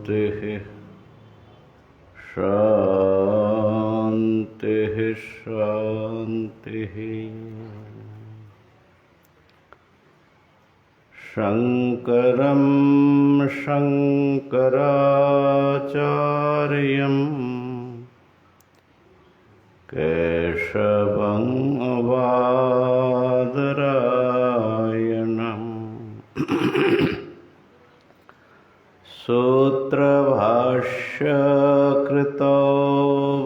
शान्तिः शान्तिः। शङ्करं शङ्कराचार्यं केशवं बादरायणम् सूत्रभाष्यकृतो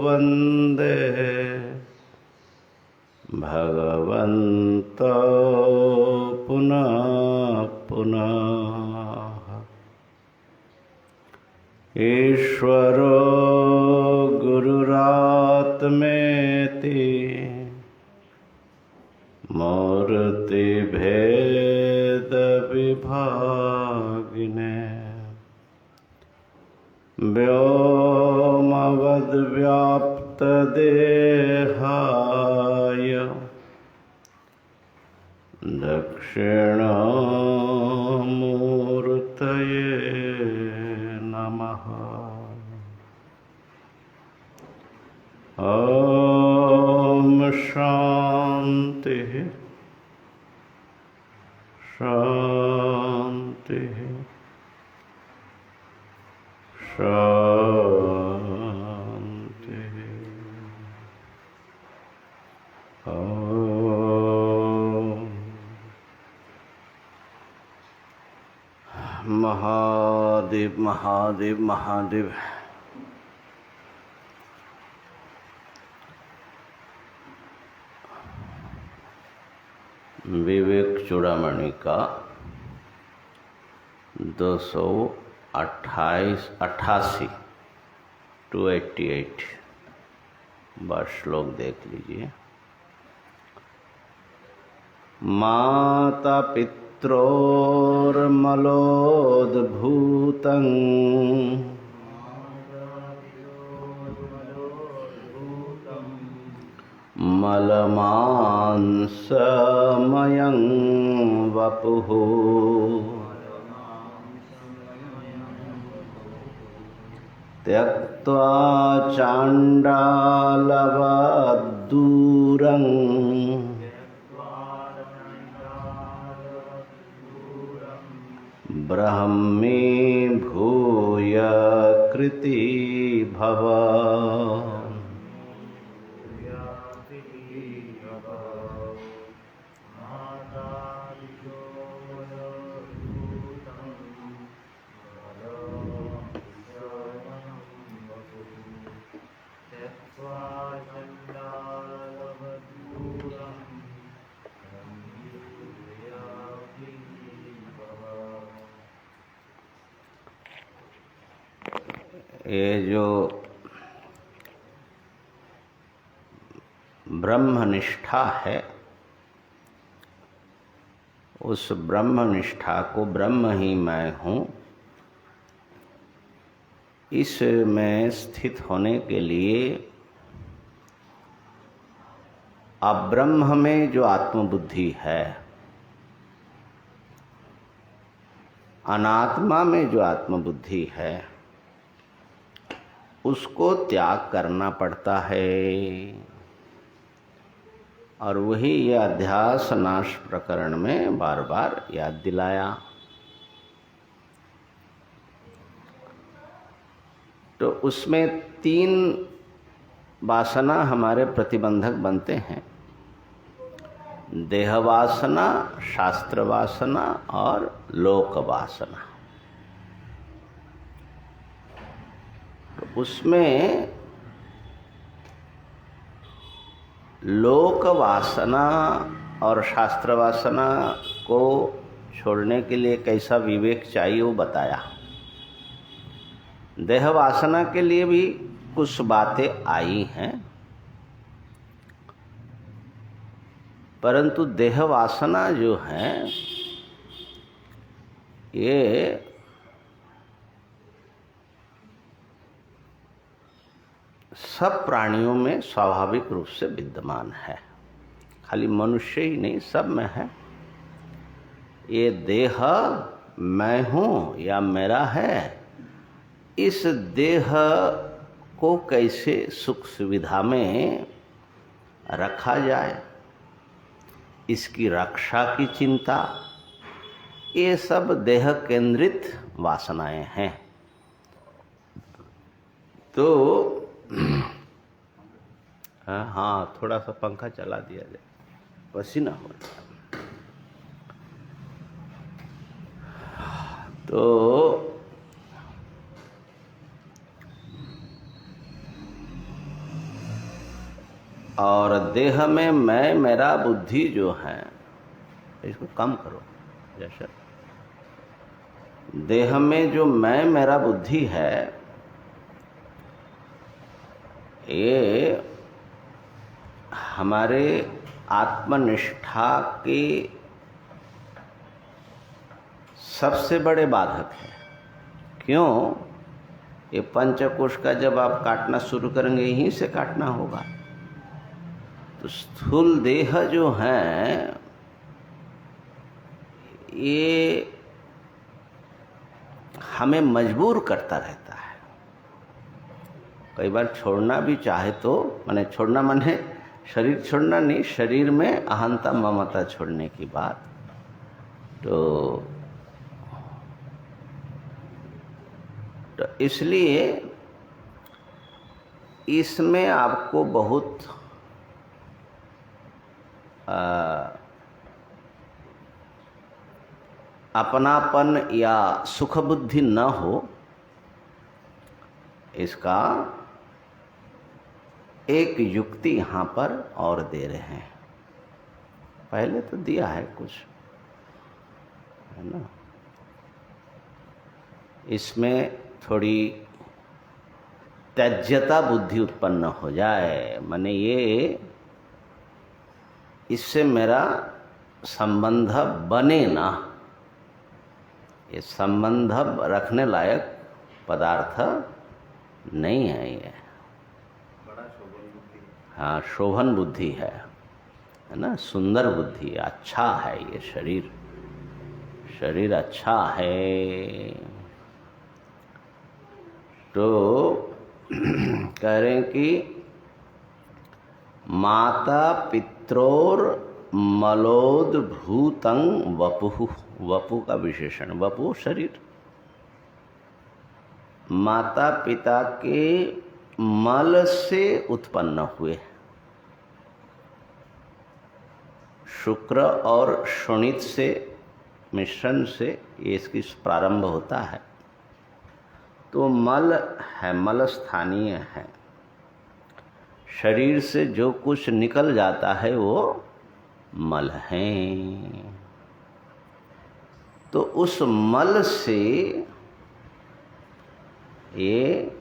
वन्दे भगवन्तौ पुनः पुनः। ईश्वरो गुरुरात्मेति मूर्तिभेदविभागिने व्योमवद्व्याप्तदेहाय दक्षिणामूर्तये नमः। ॐ शान्तिः शान्तिः शान्तिः। महादेव महादेव महादेव। विवेक चूड़ामणि का 288 288 बार श्लोक देख लीजिए। माता पित्रोर्मलोद्भूतं मलमांसमयं वपुः त्यक्त्वा चाण्डालवद्दूरं ब्रह्मे भूय कृति भव। ये जो ब्रह्मनिष्ठा है, उस ब्रह्मनिष्ठा को ब्रह्म ही मैं हूँ, इसमें स्थित होने के लिए अब्रह्म में जो आत्मबुद्धि है, अनात्मा में जो आत्मबुद्धि है, उसको त्याग करना पड़ता है। और वही यह अध्यास नाश प्रकरण में बार बार याद दिलाया। तो उसमें 3 वासना हमारे प्रतिबंधक बनते हैं: देह वासना, शास्त्र वासना और लोक वासना। उसमें लोक वासना और शास्त्र वासना को छोड़ने के लिए कैसा विवेक चाहिए वो बताया। देह वासना के लिए भी कुछ बातें आई हैं, परंतु देह वासना जो है ये सब प्राणियों में स्वाभाविक रूप से विद्यमान है। खाली मनुष्य ही नहीं, सब में है। ये देह मैं हूँ या मेरा है, इस देह को कैसे सुख सुविधा में रखा जाए, इसकी रक्षा की चिंता, ये सब देह केंद्रित वासनाएं हैं। तो हाँ, थोड़ा सा पंखा चला दिया जाए, पसीना हो रहा है। तो और देह में मैं मेरा बुद्धि जो है, इसको कम करो जैसे, देह में जो मैं मेरा बुद्धि है, ये हमारे आत्मनिष्ठा के सबसे बड़े बाधक है। क्यों? ये पंचकोश का जब आप काटना शुरू करेंगे, यहीं से काटना होगा। तो स्थूल देह जो है, ये हमें मजबूर करता रहता है। कई बार छोड़ना भी चाहे तो, माने छोड़ना माने शरीर छोड़ना नहीं, शरीर में अहंता ममता छोड़ने की बात। तो इसलिए इसमें आपको बहुत अपनापन या सुख बुद्धि न हो, इसका एक युक्ति यहाँ पर और दे रहे हैं। पहले तो दिया है कुछ, है ना। इसमें थोड़ी त्याज्यता बुद्धि उत्पन्न हो जाए, माने ये इससे मेरा संबंध बने ना, ये संबंध रखने लायक पदार्थ नहीं है ये। बड़ा शोभन बुद्धि। हाँ, शोभन बुद्धि है ना, सुंदर बुद्धि, अच्छा है ये शरीर, शरीर अच्छा है। तो कह रहे हैं कि माता पित्रोर मलोद्भूतं वपुः, वपु का विशेषण, वपु शरीर, माता पिता के मल से उत्पन्न हुए, शुक्र और शोणित से मिश्रण से ये इसकी प्रारंभ होता है। तो मल है, मल स्थानीय है, शरीर से जो कुछ निकल जाता है वो मल है। तो उस मल से ये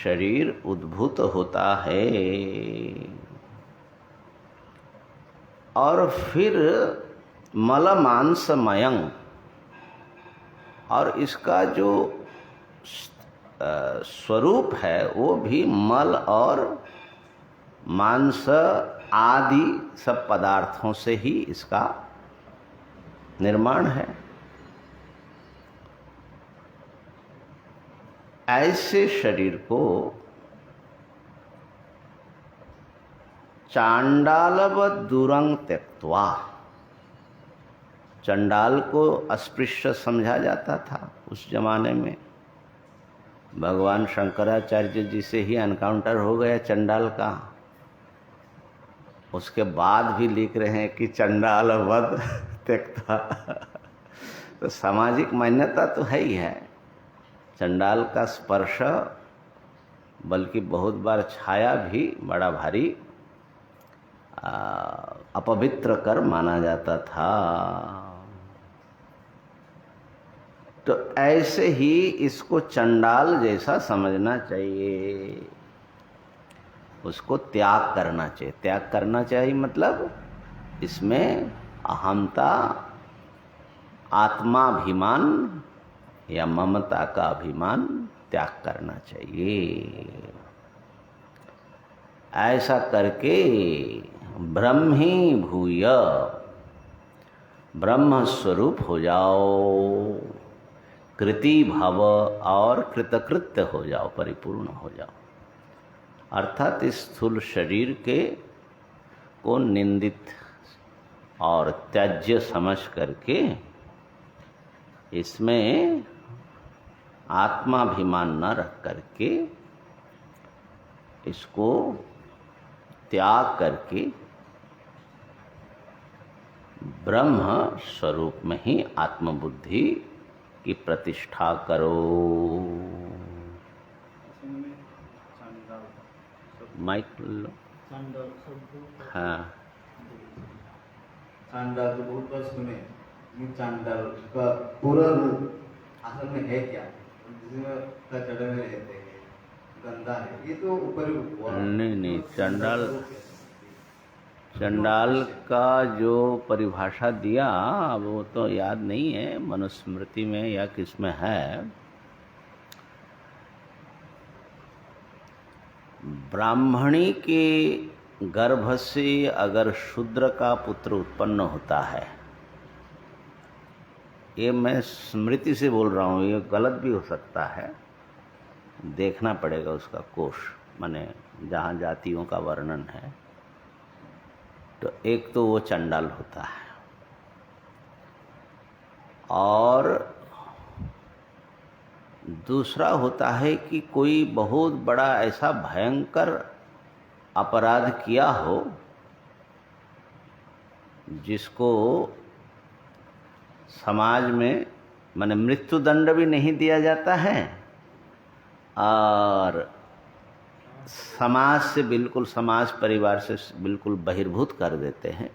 शरीर उद्भूत होता है और फिर मल मांसमयं, और इसका जो स्वरूप है वो भी मल और मांस आदि सब पदार्थों से ही इसका निर्माण है। ऐसे शरीर को चांडालवत दूरं त्यक्त्वा, चंडाल को अस्पृश्य समझा जाता था उस जमाने में। भगवान शंकराचार्य जी से ही एनकाउंटर हो गया चंडाल का, उसके बाद भी लिख रहे हैं कि चंडालवत त्यक्त्वा। तो सामाजिक मान्यता तो है ही है, चंडाल का स्पर्श बल्कि बहुत बार छाया भी बड़ा भारी अपवित्र कर माना जाता था। तो ऐसे ही इसको चंडाल जैसा समझना चाहिए, उसको त्याग करना चाहिए। त्याग करना चाहिए मतलब इसमें अहंता, आत्माभिमान या ममता का अभिमान त्याग करना चाहिए। ऐसा करके ब्रह्मी भूय, ब्रह्म स्वरूप हो जाओ। कृति भव और कृतकृत्य हो जाओ, परिपूर्ण हो जाओ। अर्थात इस स्थूल शरीर के को निंदित और त्याज्य समझ करके इसमें आत्माभिमान न रख करके इसको त्याग करके ब्रह्म स्वरूप में ही आत्मबुद्धि की प्रतिष्ठा करो। माइक लो। हाँ, चांडाल तो बहुत बार सुने, ये चांडाल का पूरा रूप असल में है क्या, जिसमें कचड़े में रहते हैं, गंदा है, ये तो ऊपर ही हुआ। नहीं, चंडाल का जो परिभाषा दिया वो तो याद नहीं है, मनुस्मृति में या किस में है। ब्राह्मणी के गर्भ से अगर शूद्र का पुत्र उत्पन्न होता है, ये मैं स्मृति से बोल रहा हूँ, ये गलत भी हो सकता है, देखना पड़ेगा उसका कोश, माने जहाँ जातियों का वर्णन है। तो एक तो वो चंडाल होता है, और दूसरा होता है कि कोई बहुत बड़ा ऐसा भयंकर अपराध किया हो जिसको समाज में माने मृत्युदंड भी नहीं दिया जाता है और समाज से बिल्कुल, समाज परिवार से बिल्कुल बहिर्भूत कर देते हैं।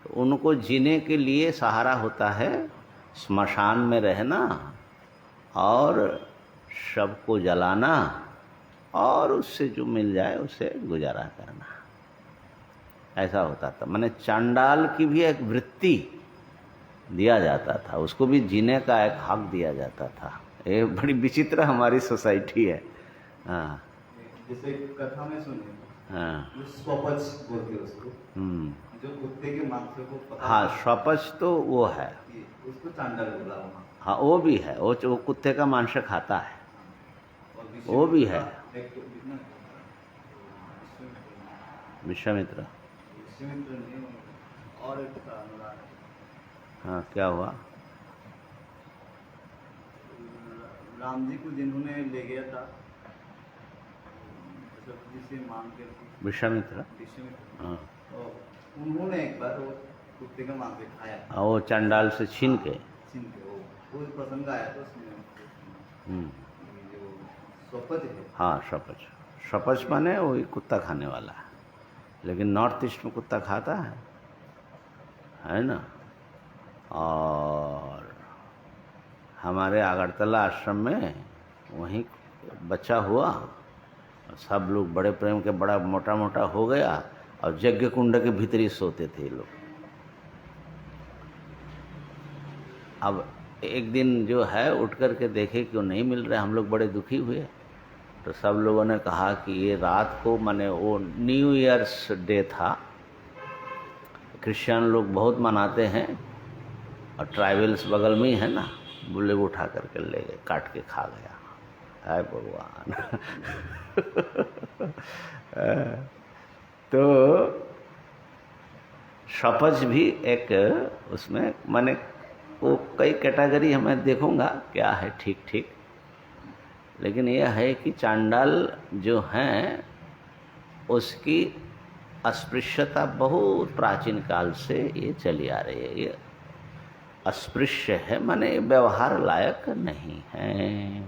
तो उनको जीने के लिए सहारा होता है स्मशान में रहना और शव को जलाना और उससे जो मिल जाए उसे गुजारा करना। ऐसा होता था, माने चांडाल की भी एक वृत्ति दिया जाता था, उसको भी जीने का एक हक दिया जाता था। ये बड़ी विचित्र हमारी सोसाइटी है। हाँ, जैसे कथा में सुने, हाँ, स्वपच बोलते हैं उसको, जो कुत्ते के मांस को पता, हाँ, स्वपच तो वो है, उसको चांडाल बोला वहाँ। हाँ, वो भी है, वो कुत्ते का मांस खाता है, वो भी है। विश्वामित्र नहीं, और एक था अनुराग। हाँ, क्या हुआ? राम जी को जिन्होंने ले गया था जी से मांग के, विश्वामित्र, हाँ, तो उन्होंने एक बार वो कुत्ते का मांस खाया, वो चांडाल से छीन के वो प्रसंग आया था उसमें। जो स्वपच है, हाँ, शपच माने वही कुत्ता खाने वाला है, लेकिन नॉर्थ ईस्ट में कुत्ता खाता है ना। और हमारे अगरतला आश्रम में वहीं बच्चा हुआ, सब लोग बड़े प्रेम के, बड़ा मोटा मोटा हो गया और यज्ञ कुंड के भीतर ही सोते थे ये लोग। अब एक दिन जो है उठ कर के देखे कि वो नहीं मिल रहे, हम लोग बड़े दुखी हुए। तो सब लोगों ने कहा कि ये रात को, माने वो न्यू ईयर्स डे था, क्रिश्चियन लोग बहुत मनाते हैं, और ट्राइबल्स बगल में ही है ना, बुल्ले को उठा करके ले गए, काट के खा गया। हाय भगवान। तो शपथ भी एक उसमें, माने वो कई कैटेगरी हमें देखूंगा क्या है ठीक ठीक, लेकिन यह है कि चांडाल जो हैं उसकी अस्पृश्यता बहुत प्राचीन काल से ये चली आ रही है। ये अस्पृश्य है, माने व्यवहार लायक नहीं है।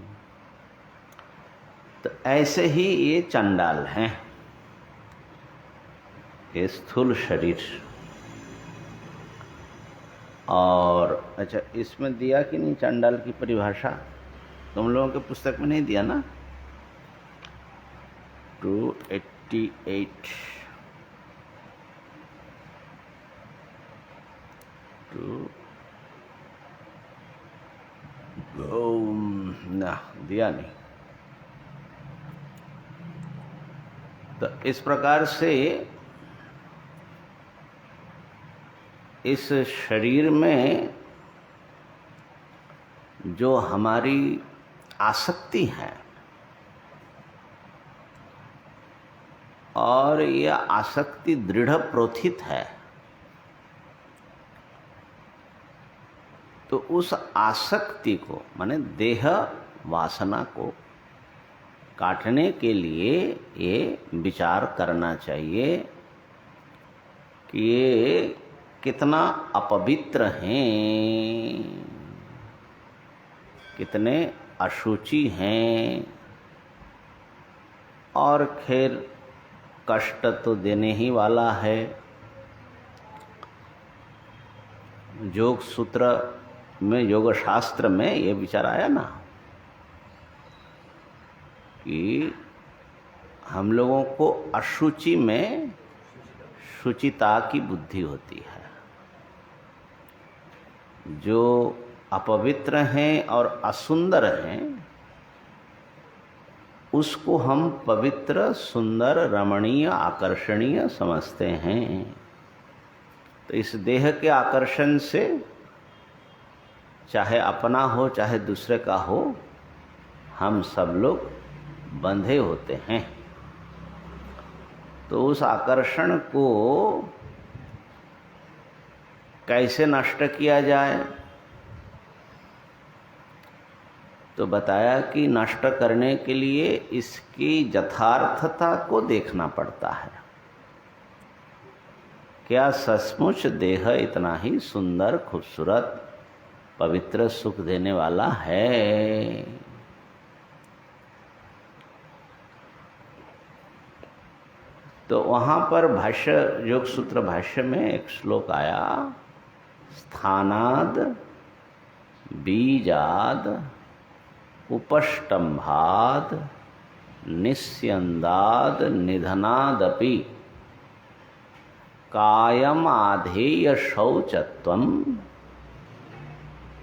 तो ऐसे ही ये चंडाल हैं, ये स्थूल शरीर। और अच्छा, इसमें दिया कि नहीं चंडाल की परिभाषा? तुम लोगों के पुस्तक में नहीं दिया ना? 288 ना, दिया नहीं। तो इस प्रकार से इस शरीर में जो हमारी आसक्ति है, और यह आसक्ति दृढ़ प्रोथित है, तो उस आसक्ति को माने देह वासना को काटने के लिए ये विचार करना चाहिए कि ये कितना अपवित्र हैं, कितने अशुचि हैं, और खैर कष्ट तो देने ही वाला है। योग सूत्र में, योग शास्त्र में ये विचार आया ना कि हम लोगों को अशुचि में शुचिता की बुद्धि होती है। जो अपवित्र हैं और असुंदर हैं, उसको हम पवित्र, सुंदर, रमणीय, आकर्षणीय समझते हैं। तो इस देह के आकर्षण से, चाहे अपना हो चाहे दूसरे का हो, हम सब लोग बंधे होते हैं। तो उस आकर्षण को कैसे नष्ट किया जाए? तो बताया कि नष्ट करने के लिए इसकी यथार्थता को देखना पड़ता है। क्या सचमुच देह इतना ही सुंदर, खूबसूरत, पवित्र, सुख देने वाला है? तो वहाँ पर भाष्य, योग सूत्र भाष्य में एक श्लोक आया, स्थानाद बीजाद उपष्टंभाद निस्यंदाद निधनादपि कायम आधेय शौचत्वम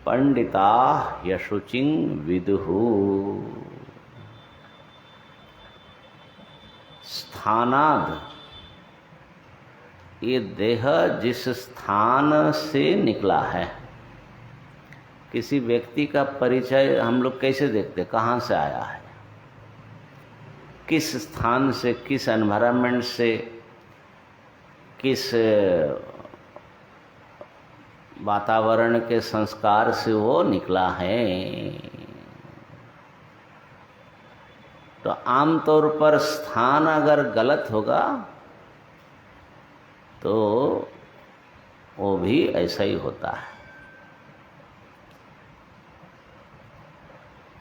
पंडिता यशुचिं विदुहु। स्थानाद, ये देह जिस स्थान से निकला है, किसी व्यक्ति का परिचय हम लोग कैसे देखते, कहाँ से आया है, किस स्थान से, किस एनवायरनमेंट से, किस वातावरण के संस्कार से वो निकला है। तो आमतौर पर स्थान अगर गलत होगा तो वो भी ऐसा ही होता है।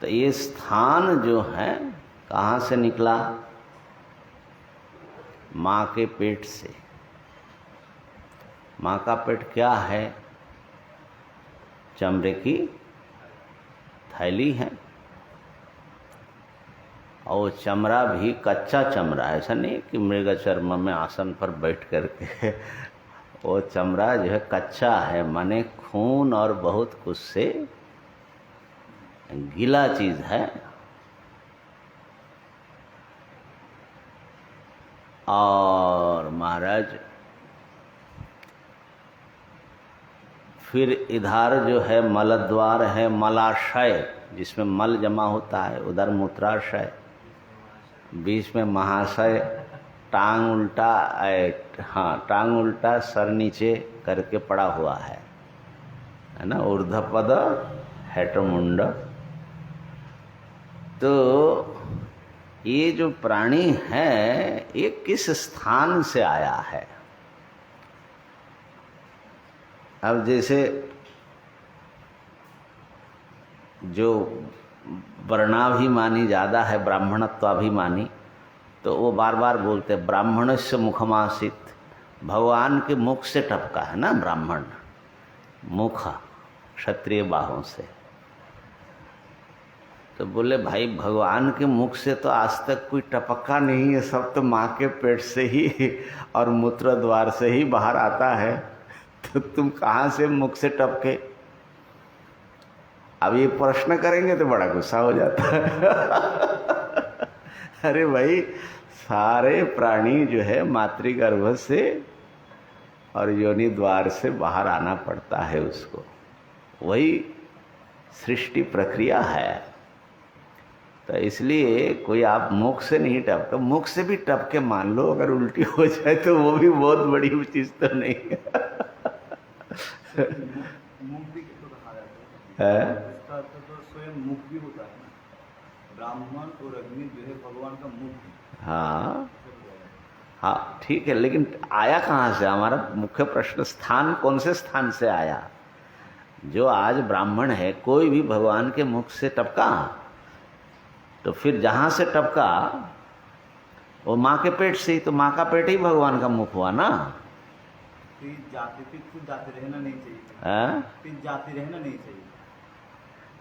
तो ये स्थान जो है कहाँ से निकला? माँ के पेट से। माँ का पेट क्या है? चमड़े की थैली है, और वो चमड़ा भी कच्चा चमड़ा, ऐसा नहीं कि मृग चर्म में आसन पर बैठ करके वो चमड़ा जो है कच्चा है, माने खून और बहुत कुछ से गीला चीज है। और महाराज फिर इधर जो है मलद्वार है, मलाशय जिसमें मल जमा होता है, उधर मूत्राशय, बीच में महाशय, टांग उल्टा, हाँ टांग उल्टा सर नीचे करके पड़ा हुआ है ना, ऊर्ध्वपद हेटमुंड। तो ये जो प्राणी है ये किस स्थान से आया है? अब जैसे जो वर्णाभिमानी ज़्यादा है, ब्राह्मणत्वाभिमानी, तो वो बार बार बोलते हैं ब्राह्मणस्य मुखमासित, भगवान के मुख से टपका है ना ब्राह्मण, मुख क्षत्रिय बाहों से। तो बोले भाई भगवान के मुख से तो आज तक कोई टपका नहीं है, सब तो माँ के पेट से ही और मूत्र द्वार से ही बाहर आता है, तो तुम कहाँ से मुख से टपके? अब ये प्रश्न करेंगे तो बड़ा गुस्सा हो जाता है। अरे भाई सारे प्राणी जो है मातृगर्भ से और योनि द्वार से बाहर आना पड़ता है उसको। वही सृष्टि प्रक्रिया है। तो इसलिए कोई आप मुख से नहीं टपका, मुख से भी टपके मान लो, अगर उल्टी हो जाए तो वो भी बहुत बड़ी चीज तो नहीं है। मुख भी तो कहा जाता है, इसका अर्थ तो स्वयं मुख भी होता है ना, ब्राह्मण और अग्नि जो है भगवान का मुख है। हाँ हाँ ठीक है, लेकिन आया कहाँ से? हमारा मुख्य प्रश्न स्थान, कौन से स्थान से आया? जो आज ब्राह्मण है, कोई भी भगवान के मुख से टपका, तो फिर जहाँ से टपका वो माँ के पेट से ही, तो माँ का पेट ही भगवान का मुख हुआ ना। फिर जाते रहना नहीं चाहिए, फिर जाते रहना नहीं चाहिए।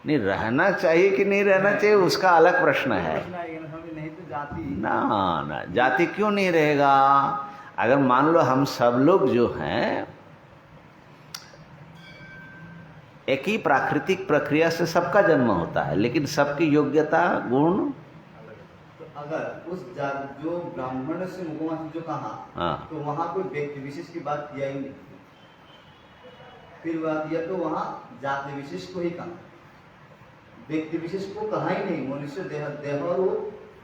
नहीं, रहना चाहिए कि नहीं रहना चाहिए उसका अलग प्रश्न है नहीं तो जाति ना, जाति क्यों नहीं रहेगा? अगर मान लो हम सब लोग जो हैं एक ही प्राकृतिक प्रक्रिया से सबका जन्म होता है, लेकिन सबकी योग्यता गुण, तो अगर उस जो ब्राह्मण से मुखमा जो कहा, हाँ, तो वहां कोई व्यक्ति विशेष की बात किया ही नहीं, फिर बात किया तो वहां जाति विशेष को ही कहा, व्यक्ति विशेष को कहा ही नहीं। मनुष्य देह और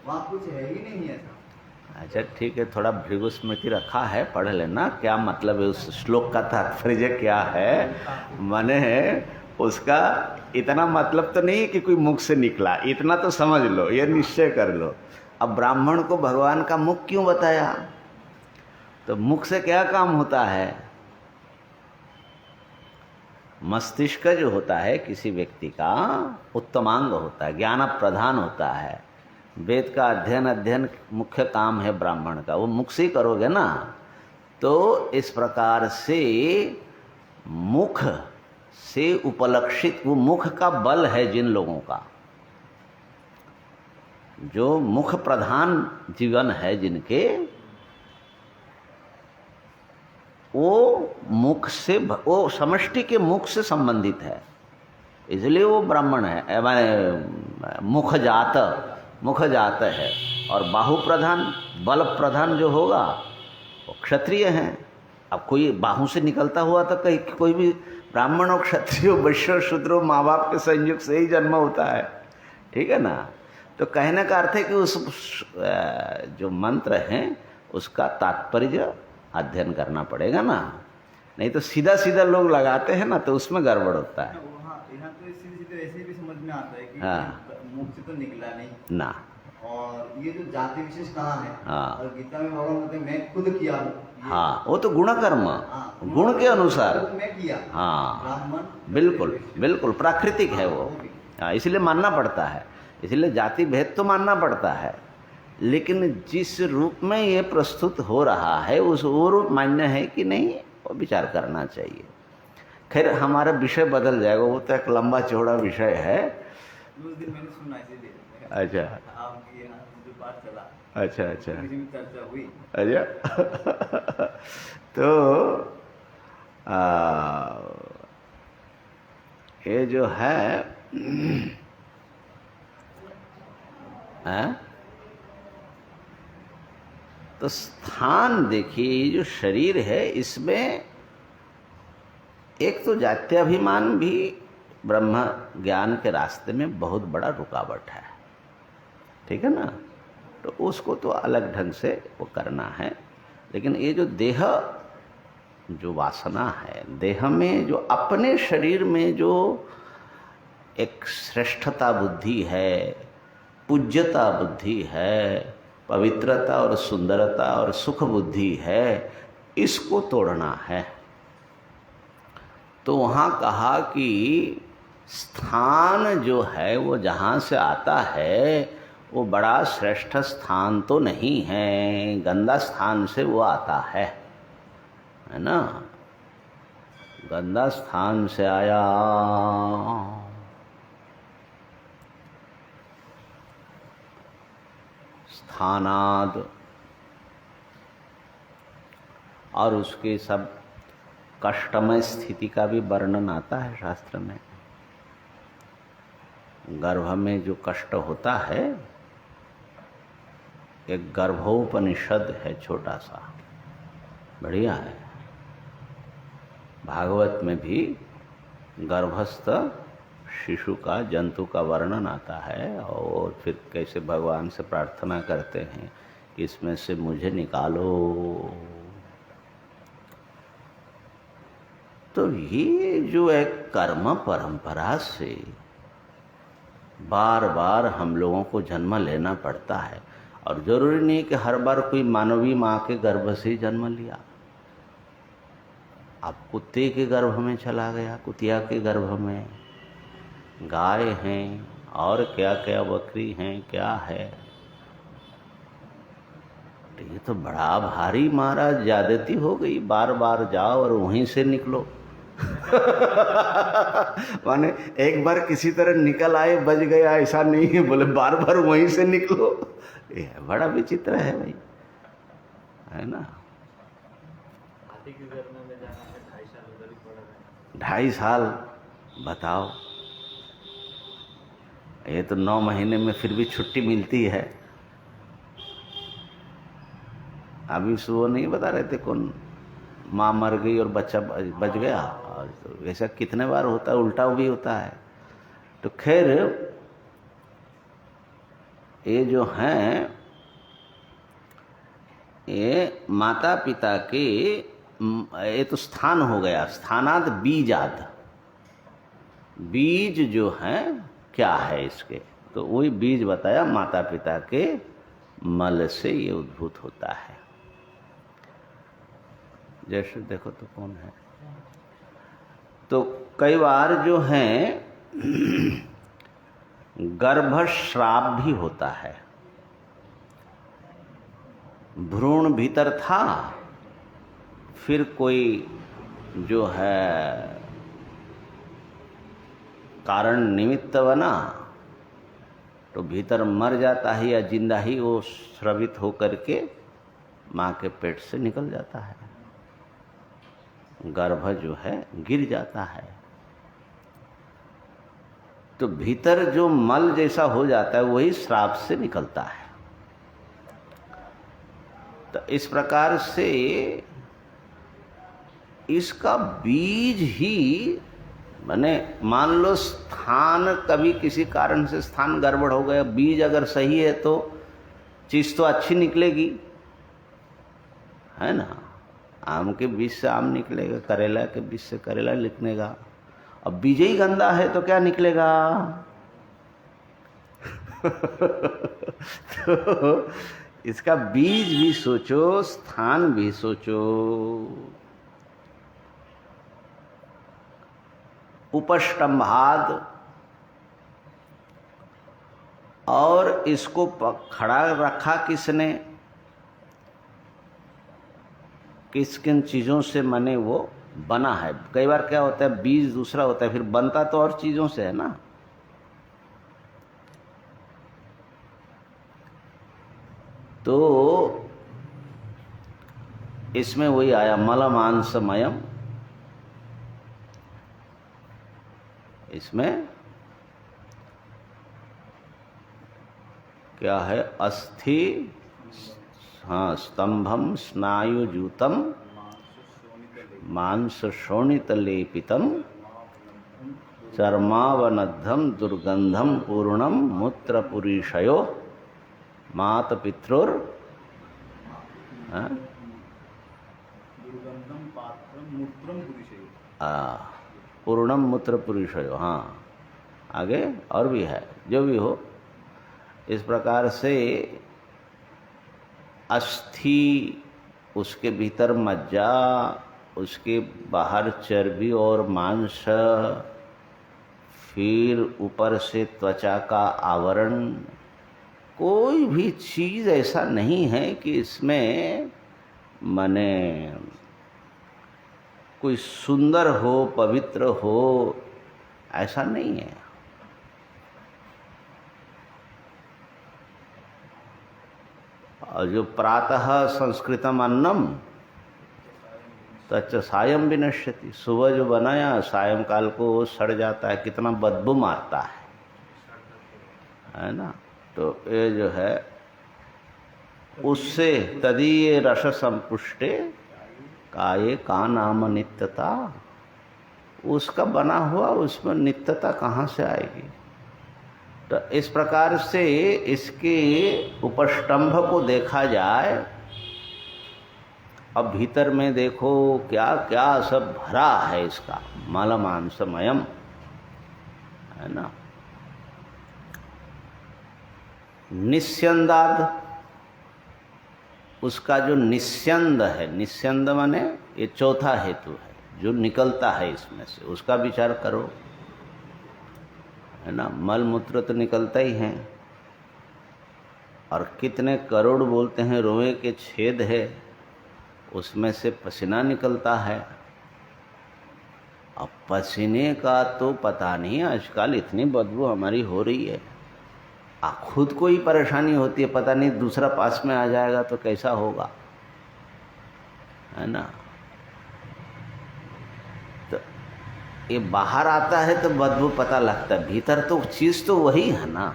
वहां कुछ है ही नहीं ऐसा। अच्छा ठीक है, थोड़ा भृगु स्मृति रखा है, पढ़ लेना क्या मतलब है, उस श्लोक का तात्पर्य क्या है। माने उसका इतना मतलब तो नहीं कि कोई मुख से निकला, इतना तो समझ लो, ये निश्चय कर लो। अब ब्राह्मण को भगवान का मुख क्यों बताया? तो मुख से क्या काम होता है? मस्तिष्क जो होता है किसी व्यक्ति का उत्तमांग होता है, ज्ञान प्रधान होता है। वेद का अध्ययन मुख्य काम है ब्राह्मण का, वो मुख से ही करोगे ना। तो इस प्रकार से मुख से उपलक्षित, वो मुख का बल है जिन लोगों का, जो मुख प्रधान जीवन है जिनके, वो मुख से, वो समष्टि के मुख से संबंधित है, इसलिए वो ब्राह्मण है, माने मुख जात है। और बाहु प्रधान, बल प्रधान जो होगा वो क्षत्रिय हैं। अब कोई बाहु से निकलता हुआ तो कहीं कोई भी ब्राह्मण और क्षत्रिय, वैश्य, शूद्र माँ बाप के संयोग से ही जन्म होता है, ठीक है ना। तो कहने का अर्थ है कि उस जो मंत्र हैं उसका तात्पर्य अध्ययन करना पड़ेगा ना, नहीं तो सीधा सीधा लोग लगाते हैं ना, तो उसमें गड़बड़ होता है। यहाँ तो सीधे ऐसे भी समझ में आता है कि हाँ, मुख से तो निकला नहीं ना। और ये जो जाति विशेष कहा है, हाँ, और गीता में भगवान कहते हैं मैं खुद किया हूँ। हाँ, वो तो गुणकर्म, गुण के अनुसार, मैं किया। हाँ, ब्राह्मण बिल्कुल बिल्कुल प्राकृतिक है वो, हाँ, इसलिए मानना पड़ता है, इसलिए जाति भेद तो मानना पड़ता है, लेकिन जिस रूप में ये प्रस्तुत हो रहा है उस वो रूप मान्य है कि नहीं, वो विचार करना चाहिए। खैर हमारा विषय बदल जाएगा, वो तो एक लंबा चौड़ा विषय है। उस दिन मैंने सुना इसीलिए। अच्छा, आपके यहाँ जो बात चला, अच्छा अच्छा, किसी में चर्चा हुई। अच्छा तो ये जो है तो स्थान देखिए, ये जो शरीर है इसमें एक तो जात्याभिमान भी ब्रह्म ज्ञान के रास्ते में बहुत बड़ा रुकावट है, ठीक है ना। तो उसको तो अलग ढंग से वो करना है, लेकिन ये जो देह, जो वासना है देह में, जो अपने शरीर में जो एक श्रेष्ठता बुद्धि है, पूज्यता बुद्धि है, पवित्रता और सुंदरता और सुख बुद्धि है, इसको तोड़ना है। तो वहाँ कहा कि स्थान जो है वो जहाँ से आता है वो बड़ा श्रेष्ठ स्थान तो नहीं है, गंदा स्थान से वो आता है ना, गंदा स्थान से आया। स्थानाद, और उसके सब कष्टमय स्थिति का भी वर्णन आता है शास्त्र में। गर्भ में जो कष्ट होता है, एक गर्भोपनिषद है छोटा सा, बढ़िया है। भागवत में भी गर्भस्थ शिशु का, जंतु का वर्णन आता है और फिर कैसे भगवान से प्रार्थना करते हैं कि इसमें से मुझे निकालो। तो ये जो एक कर्म परंपरा से बार बार हम लोगों को जन्म लेना पड़ता है, और जरूरी नहीं कि हर बार कोई मानवीय माँ के गर्भ से ही जन्म लिया। आप कुत्ते के गर्भ में चला गया, कुतिया के गर्भ में, गाय हैं और क्या क्या, बकरी हैं, क्या है। तो ये तो बड़ा भारी महाराज ज्यादती हो गई, बार बार जाओ और वहीं से निकलो। माने एक बार किसी तरह निकल आए, बच गया, ऐसा नहीं है, बोले बार बार वहीं से निकलो। ये बड़ा विचित्र है भाई, है ना। हाथी की गर्भ में जाना है, 2.5 साल उधर ही पड़ा है। 2.5 साल बताओ, ये तो 9 महीने में फिर भी छुट्टी मिलती है। अभी सुबह नहीं बता रहे थे कौन माँ मर गई और बच्चा बच गया, और तो ऐसा कितने बार होता है, उल्टा भी होता है। तो खैर ये जो हैं, ये माता पिता के, ये तो स्थान हो गया, स्थानाद बीजाद। बीज जो हैं क्या है इसके, तो वही बीज बताया, माता पिता के मल से ये उद्भूत होता है। जैसे देखो तो कौन है, तो कई बार जो है गर्भस्राव भी होता है। भ्रूण भीतर था, फिर कोई जो है कारण निमित्त बना तो भीतर मर जाता है, या जिंदा ही वो स्रवित होकर के माँ के पेट से निकल जाता है, गर्भ जो है गिर जाता है। तो भीतर जो मल जैसा हो जाता है वही श्राप से निकलता है। तो इस प्रकार से इसका बीज ही, माने मान लो स्थान, कभी किसी कारण से स्थान गड़बड़ हो गया, बीज अगर सही है तो चीज तो अच्छी निकलेगी, है ना। आम के बीज से आम निकलेगा, करेला के बीज से करेला निकलेगा। अब बीज ही गंदा है तो क्या निकलेगा। तो इसका बीज भी सोचो, स्थान भी सोचो। उपष्टंभाद, और इसको खड़ा रखा किसने, किस किन चीजों से मने वो बना है। कई बार क्या होता है, बीज दूसरा होता है, फिर बनता तो और चीजों से है ना। तो इसमें वही आया मलमांसमयम, इसमें क्या है, अस्थि, हाँ, स्तंभम स्नायुजूतम मांस शोणितलेपितम चर्मावनद्धम दुर्गंधम पूर्णम मूत्रपुरीशयो मातपित्रोर, दुर्गंधम पात्रम मूत्रम पुरुषयो, पूर्णम मूत्रपुरीशयो। हाँ, आगे और भी है, जो भी हो। इस प्रकार से अस्थि, उसके भीतर मज्जा, उसके बाहर चर्बी और मांस, फिर ऊपर से त्वचा का आवरण। कोई भी चीज ऐसा नहीं है कि इसमें माने कोई सुंदर हो, पवित्र हो, ऐसा नहीं है। और जो प्रातः संस्कृतम अन्नम तच्च सायं विनश्यति, सुबह जो बनाया सायंकाल को सड़ जाता है, कितना बदबू मारता है ना। तो ये जो है उससे तदीय रस संपुष्टे काये का नाम नित्यता, उसका बना हुआ उसमें नित्यता कहाँ से आएगी। तो इस प्रकार से इसके उपस्तंभ को देखा जाए। अब भीतर में देखो क्या क्या सब भरा है इसका, मलमांसमयम, है ना। निस्यंदाद, उसका जो निस्यंद है, निस्यंद माने ये चौथा हेतु है जो निकलता है इसमें से, उसका विचार करो, है ना। मल मूत्र तो निकलता ही है, और कितने करोड़ बोलते हैं रोए के छेद है, उसमें से पसीना निकलता है। अब पसीने का तो पता नहीं, आजकल इतनी बदबू हमारी हो रही है, खुद को ही परेशानी होती है, पता नहीं दूसरा पास में आ जाएगा तो कैसा होगा, है ना। तो ये बाहर आता है तो बदबू पता लगता है, भीतर तो चीज तो वही है ना।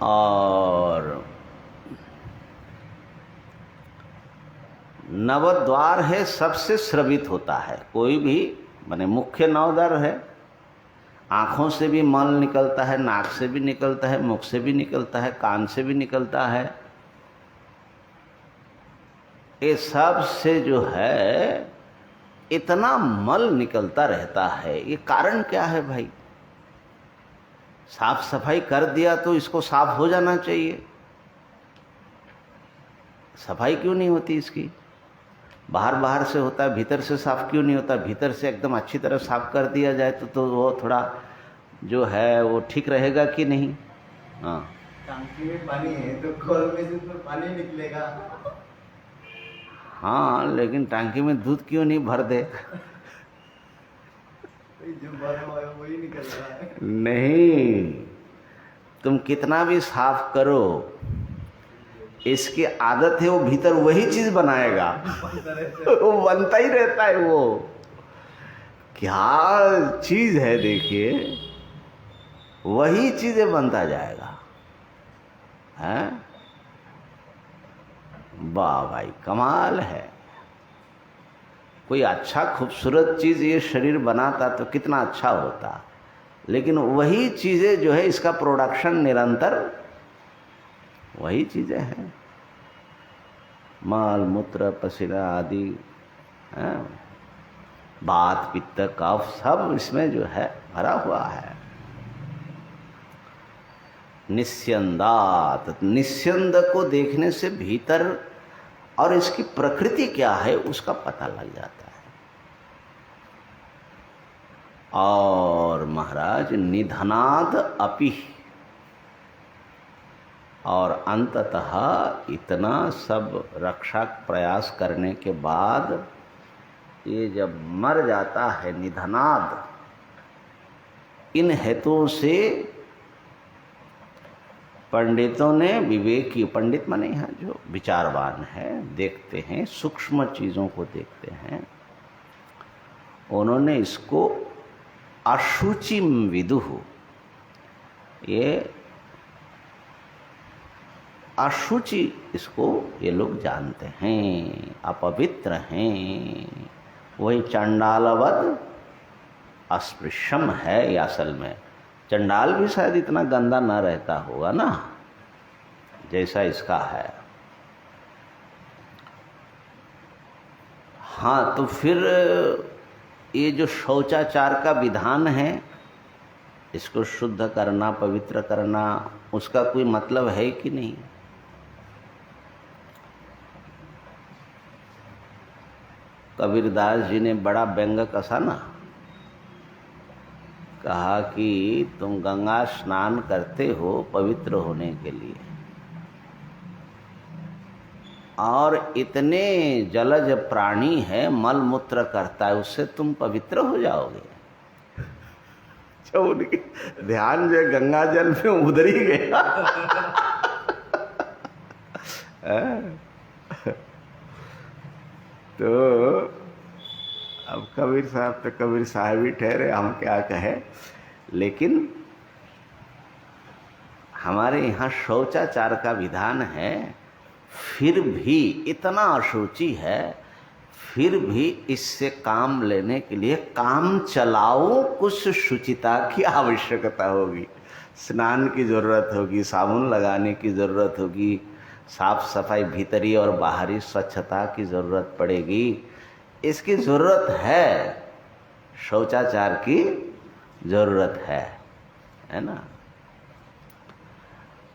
और नवद्वार है, सबसे स्रवित होता है, कोई भी माने मुख्य नवद्वार है, आँखों से भी मल निकलता है, नाक से भी निकलता है, मुख से भी निकलता है, कान से भी निकलता है। ये सब से जो है इतना मल निकलता रहता है, ये कारण क्या है भाई? साफ सफाई कर दिया तो इसको साफ हो जाना चाहिए, सफाई क्यों नहीं होती इसकी? बाहर बाहर से होता है, भीतर से साफ क्यों नहीं होता? भीतर से एकदम अच्छी तरह साफ कर दिया जाए तो वो थोड़ा जो है वो ठीक रहेगा कि नहीं? हाँ, टंकी में पानी है तो कल में से तो पानी निकलेगा। हाँ, लेकिन टंकी में दूध क्यों नहीं भर दे? जो भरा हुआ है वही निकल रहा है। नहीं, तुम कितना भी साफ करो, इसकी आदत है वो भीतर वही चीज बनाएगा, वो बनता ही रहता है। वो क्या चीज है देखिए, वही चीजें बनता जाएगा, हैं? वाह भाई, कमाल है। कोई अच्छा खूबसूरत चीज ये शरीर बनाता तो कितना अच्छा होता, लेकिन वही चीजें जो है इसका प्रोडक्शन निरंतर वही चीजें हैं, मल मूत्र पसीना आदि, बात पित्त कफ सब इसमें जो है भरा हुआ है। निस्यंदात, निस्यंद को देखने से भीतर और इसकी प्रकृति क्या है उसका पता लग जाता है। और महाराज निधनाद अपि, और अंततः इतना सब रक्षा प्रयास करने के बाद ये जब मर जाता है, निधनाद, इन हेतुओं से पंडितों ने, विवेकी पंडित माने यहाँ जो विचारवान है, देखते हैं, सूक्ष्म चीज़ों को देखते हैं, उन्होंने इसको अशुचि विदुः, ये अशुचि इसको ये लोग जानते हैं, अपवित्र हैं, वही चंडालवद अस्पृश्यम है। ये असल में चंडाल भी शायद इतना गंदा ना रहता होगा ना, जैसा इसका है। हाँ, तो फिर ये जो शौचाचार का विधान है, इसको शुद्ध करना, पवित्र करना, उसका कोई मतलब है कि नहीं? कबीरदास जी ने बड़ा व्यंग कसा ना, कहा कि तुम गंगा स्नान करते हो पवित्र होने के लिए, और इतने जलज प्राणी है, मल मूत्र करता है, उससे तुम पवित्र हो जाओगे। उनके ध्यान जो गंगा जल में उधर ही गया। तो अब कबीर साहब तो कबीर साहब ही ठहरे, हम क्या कहें। लेकिन हमारे यहाँ शौचाचार का विधान है, फिर भी इतना अशुचि है, फिर भी इससे काम लेने के लिए काम चलाओ कुछ शुचिता की आवश्यकता होगी, स्नान की ज़रूरत होगी, साबुन लगाने की ज़रूरत होगी, साफ सफाई भीतरी और बाहरी स्वच्छता की ज़रूरत पड़ेगी। इसकी ज़रूरत है, शौचाचार की ज़रूरत है ना।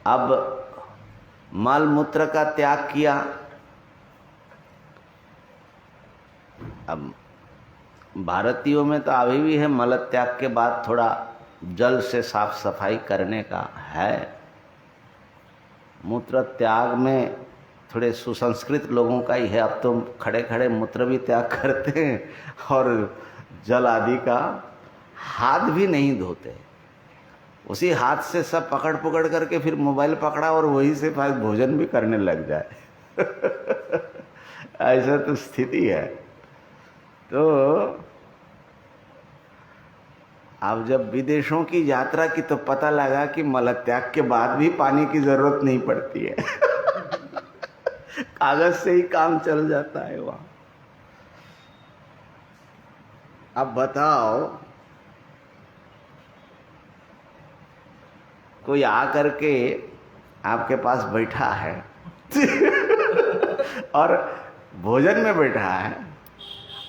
अब मल मूत्र का त्याग किया, अब भारतीयों में तो अभी भी है मल त्याग के बाद थोड़ा जल से साफ सफाई करने का है। मूत्र त्याग में थोड़े सुसंस्कृत लोगों का ही है। अब तो खड़े खड़े मूत्र भी त्याग करते हैं और जल आदि का हाथ भी नहीं धोते, उसी हाथ से सब पकड़ पकड़ करके फिर मोबाइल पकड़ा और वही से भोजन भी करने लग जाए ऐसा तो स्थिति है। तो अब जब विदेशों की यात्रा की तो पता लगा कि मलत्याग के बाद भी पानी की जरूरत नहीं पड़ती है कागज से ही काम चल जाता है वहां। अब बताओ, कोई आकर के आपके पास बैठा है और भोजन में बैठा है,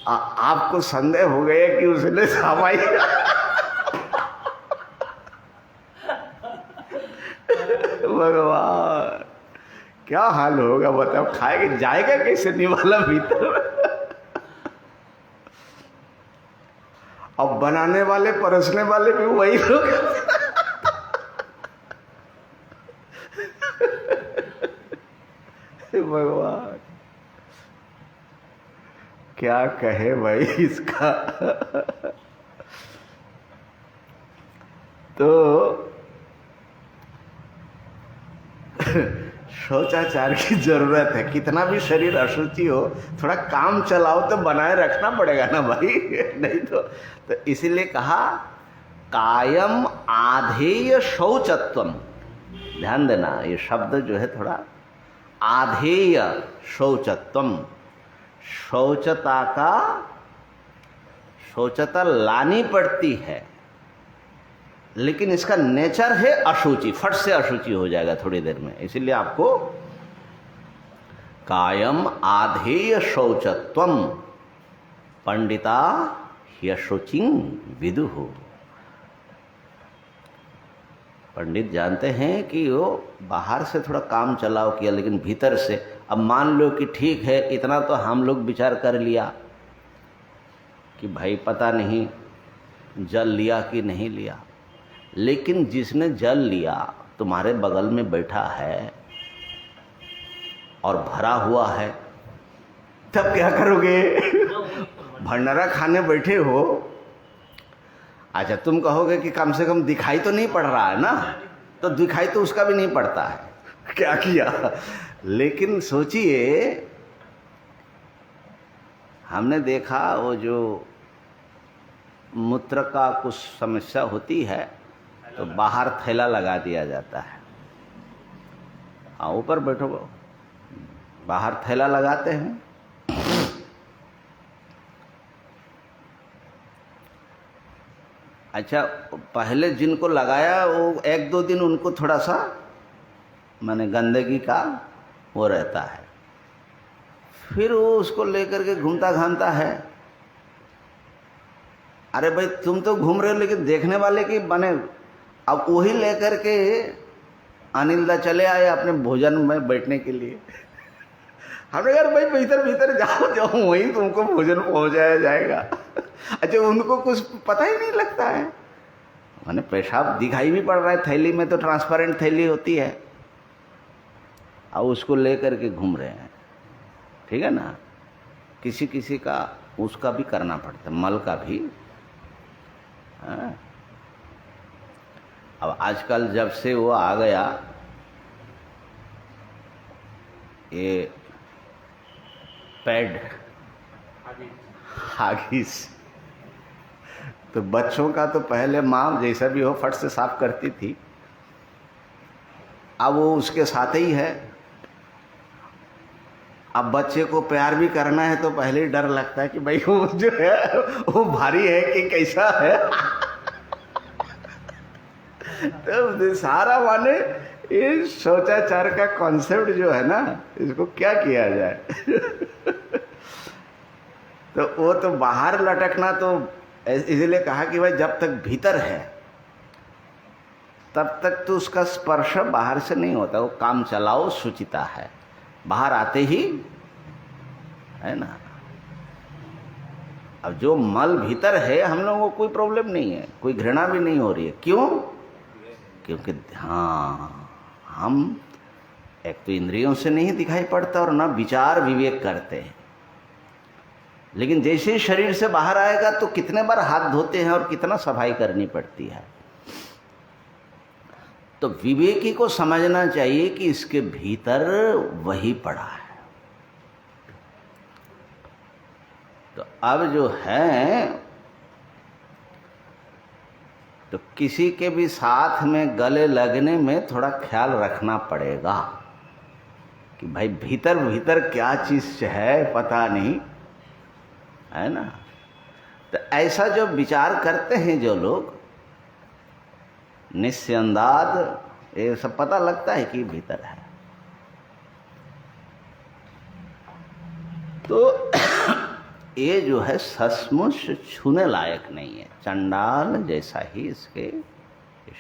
आपको संदेह हो गया कि उसने सामाई भगवान क्या हाल होगा बताओ, खाएगा जाएगा कैसे निवाला भीतर अब बनाने वाले परसने वाले भी वही लोग भगवान क्या कहे भाई इसका तो शौचाचार की जरूरत है। कितना भी शरीर अशुचि हो, थोड़ा काम चलाओ तो बनाए रखना पड़ेगा ना भाई नहीं तो इसीलिए कहा कायम आधेय शौचत्वम। ध्यान देना, ये शब्द जो है थोड़ा आधेय शौचत्वम, शौचता लानी पड़ती है, लेकिन इसका नेचर है अशुचि, फट से अशुचि हो जाएगा थोड़ी देर में। इसीलिए आपको कायम आधेय शौचत्वम पंडिता ह्यशुचिं विदुः। पंडित जानते हैं कि वो बाहर से थोड़ा काम चलाव किया, लेकिन भीतर से अब मान लो कि ठीक है, इतना तो हम लोग विचार कर लिया कि भाई पता नहीं जल लिया कि नहीं लिया, लेकिन जिसने जल लिया तुम्हारे बगल में बैठा है और भरा हुआ है, तब क्या करोगे भंडारा खाने बैठे हो, अच्छा तुम कहोगे कि कम से कम दिखाई तो नहीं पड़ रहा है ना, तो दिखाई तो उसका भी नहीं पड़ता है क्या किया। लेकिन सोचिए, हमने देखा वो जो मूत्र का कुछ समस्या होती है तो बाहर थैला लगा दिया जाता है। हाँ, ऊपर बैठो, बाहर थैला लगाते हैं। अच्छा, पहले जिनको लगाया वो एक दो दिन उनको थोड़ा सा माने गंदगी का वो रहता है, फिर वो उसको लेकर के घूमता घामता है। अरे भाई तुम तो घूम रहे हो, लेकिन देखने वाले की बने अब वही लेकर के अनिल दा चले आए अपने भोजन में बैठने के लिए। हमने कहा भाई भीतर भीतर जाओ जाओ, वहीं तुमको भोजन पहुंचाया जाएगा। अच्छा, उनको कुछ पता ही नहीं लगता है, माने पेशाब दिखाई भी पड़ रहा है थैली में, तो ट्रांसपेरेंट थैली होती है, अब उसको लेकर के घूम रहे हैं। ठीक है ना, किसी किसी का उसका भी करना पड़ता है, मल का भी। हाँ? अब आजकल जब से वो आ गया ये पैड हागीस, तो बच्चों का तो पहले माँ जैसा भी हो फट से साफ करती थी, अब वो उसके साथ ही है। अब बच्चे को प्यार भी करना है तो पहले ही डर लगता है कि भाई वो जो है वो भारी है कि कैसा है। तो सारा माने ये शौचाचार का कॉन्सेप्ट जो है ना, इसको क्या किया जाए। तो वो तो बाहर लटकना तो इसलिए कहा कि भाई जब तक भीतर है तब तक तो उसका स्पर्श बाहर से नहीं होता। वो काम चलाओ शुचिता है, बाहर आते ही है ना। अब जो मल भीतर है हम लोगों को कोई प्रॉब्लम नहीं है, कोई घृणा भी नहीं हो रही है। क्यों? क्योंकि हाँ, हम एक तो इंद्रियों से नहीं दिखाई पड़ता और ना विचार विवेक करते हैं। लेकिन जैसे ही शरीर से बाहर आएगा तो कितने बार हाथ धोते हैं और कितना सफाई करनी पड़ती है। तो विवेकी को समझना चाहिए कि इसके भीतर वही पड़ा है। तो अब जो है तो किसी के भी साथ में गले लगने में थोड़ा ख्याल रखना पड़ेगा कि भाई भीतर भीतर क्या चीज है पता नहीं, है ना। तो ऐसा जो विचार करते हैं जो लोग निस्यंदाद, ये सब पता लगता है कि भीतर है। तो ये जो है सचमुच छूने लायक नहीं है, चंडाल जैसा ही इसके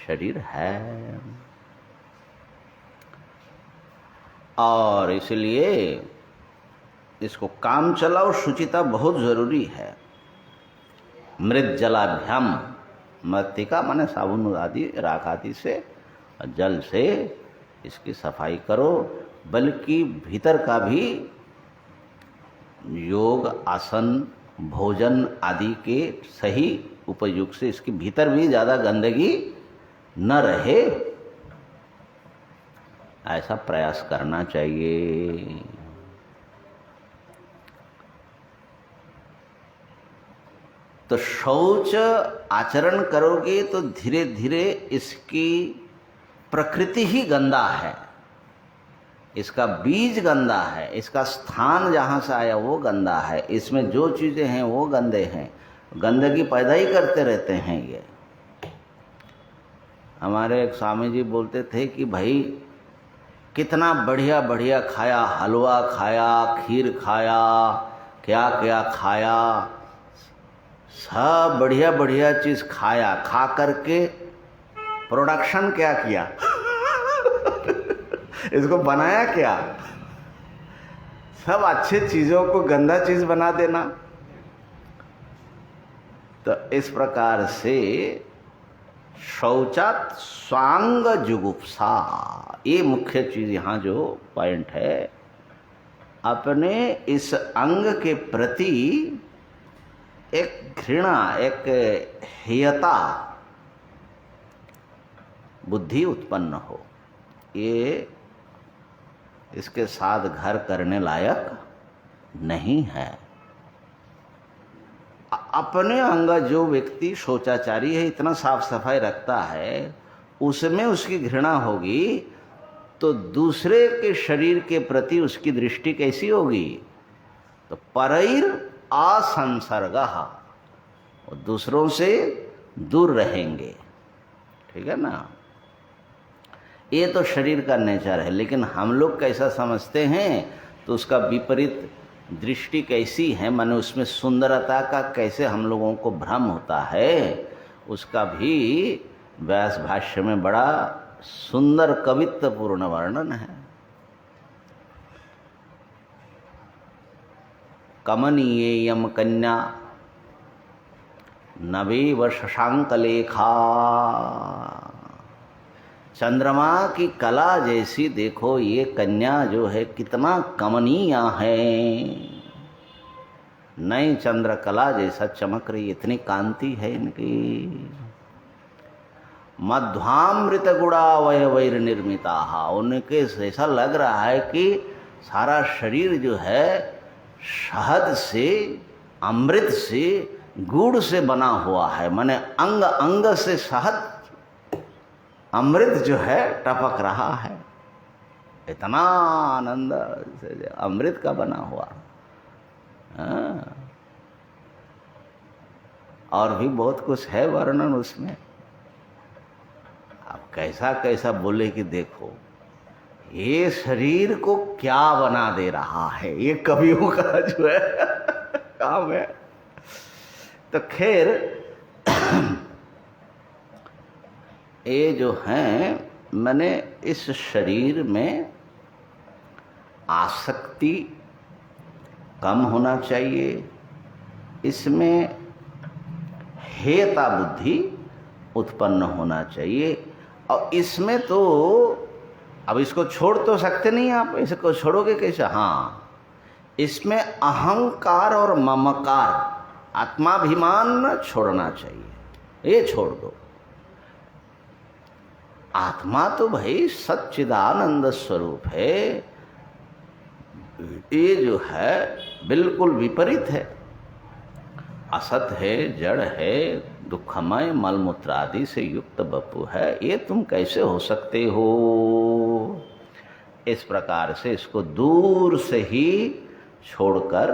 शरीर है। और इसलिए इसको काम चलाओ शुचिता बहुत जरूरी है। मृत जलाभ्याम, मृतिका माने साबुन आदि राख आदि से, जल से इसकी सफाई करो। बल्कि भीतर का भी योग, आसन, भोजन आदि के सही उपयोग से इसके भीतर भी ज़्यादा गंदगी न रहे, ऐसा प्रयास करना चाहिए। तो शौच आचरण करोगे तो धीरे धीरे इसकी प्रकृति ही गंदा है, इसका बीज गंदा है, इसका स्थान जहाँ से आया वो गंदा है, इसमें जो चीज़ें हैं वो गंदे हैं, गंदगी पैदा ही करते रहते हैं ये। हमारे एक स्वामी जी बोलते थे कि भाई कितना बढ़िया बढ़िया खाया, हलवा खाया, खीर खाया, क्या क्या खाया, सब बढ़िया बढ़िया चीज़ खाया, खा करके प्रोडक्शन क्या किया इसको बनाया क्या? सब अच्छे चीजों को गंदा चीज बना देना। तो इस प्रकार से शौचात स्वांग जुगुप्सा, ये मुख्य चीज यहाँ जो पॉइंट है, अपने इस अंग के प्रति एक घृणा, एक हेयता बुद्धि उत्पन्न हो, ये इसके साथ घर करने लायक नहीं है। अपने अंग जो व्यक्ति शौचाचारी है, इतना साफ सफाई रखता है, उसमें उसकी घृणा होगी तो दूसरे के शरीर के प्रति उसकी दृष्टि कैसी होगी? तो परैर असंसर्गः, वो दूसरों से दूर रहेंगे, ठीक है ना। ये तो शरीर का नेचर है, लेकिन हम लोग कैसा समझते हैं तो उसका विपरीत दृष्टि कैसी है, माने उसमें सुंदरता का कैसे हम लोगों को भ्रम होता है, उसका भी व्यास भाष्य में बड़ा सुंदर कवित्वपूर्ण वर्णन है। कमनीयेयं कन्या नवेव शशांक लेखा, चंद्रमा की कला जैसी देखो ये कन्या जो है कितना कमनीय है, नई चंद्रकला जैसा चमक रही, इतनी कांति है इनकी। मध्वामृत गुणावयवैर निर्मिता, उनके ऐसा लग रहा है कि सारा शरीर जो है शहद से, अमृत से, गुड़ से बना हुआ है, माने अंग अंग से शहद, अमृत जो है टपक रहा है। इतना आनंद से अमृत का बना हुआ। हाँ। और भी बहुत कुछ है वर्णन उसमें। अब कैसा कैसा बोले कि देखो ये शरीर को क्या बना दे रहा है, ये कवियों का जो है काम है। तो खैर ये जो है, मैंने इस शरीर में आसक्ति कम होना चाहिए, इसमें हेयता बुद्धि उत्पन्न होना चाहिए। और इसमें तो अब इसको छोड़ तो सकते नहीं आप, इसको छोड़ोगे कैसे? हाँ, इसमें अहंकार और ममकार, आत्माभिमान छोड़ना चाहिए, ये छोड़ दो। आत्मा तो भाई सच्चिदानंद स्वरूप है, ये जो है बिल्कुल विपरीत है, असत है, जड़ है, दुखमय मलमूत्र आदि से युक्त बपु है। ये तुम कैसे हो सकते हो? इस प्रकार से इसको दूर से ही छोड़कर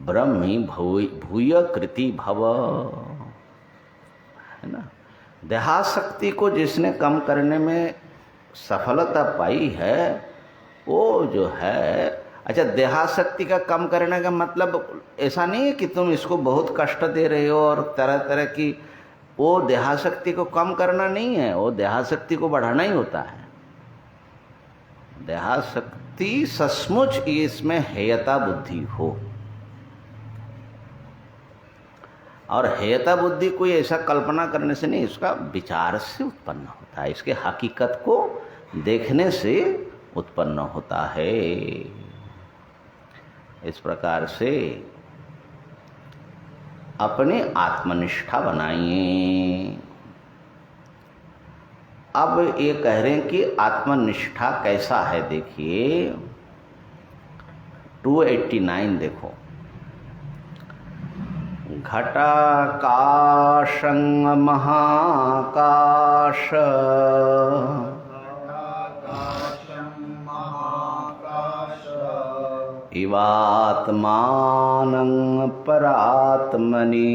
ब्रह्मी भूय कृति भव, है ना। देहासक्ति को जिसने कम करने में सफलता पाई है वो जो है, अच्छा देहासक्ति का कम करने का मतलब ऐसा नहीं है कि तुम इसको बहुत कष्ट दे रहे हो और तरह तरह की, वो देहासक्ति को कम करना नहीं है, वो देहासक्ति को बढ़ाना ही होता है। देहासक्ति सचमुच इसमें हेयता बुद्धि हो, और हेयता बुद्धि कोई ऐसा कल्पना करने से नहीं, इसका विचार से उत्पन्न होता है, इसके हकीकत को देखने से उत्पन्न होता है। इस प्रकार से अपनी आत्मनिष्ठा बनाइए। अब ये कह रहे हैं कि आत्मनिष्ठा कैसा है, देखिए 289 देखो। घटाकाशं महाकाश इवात्मानं परात्मनि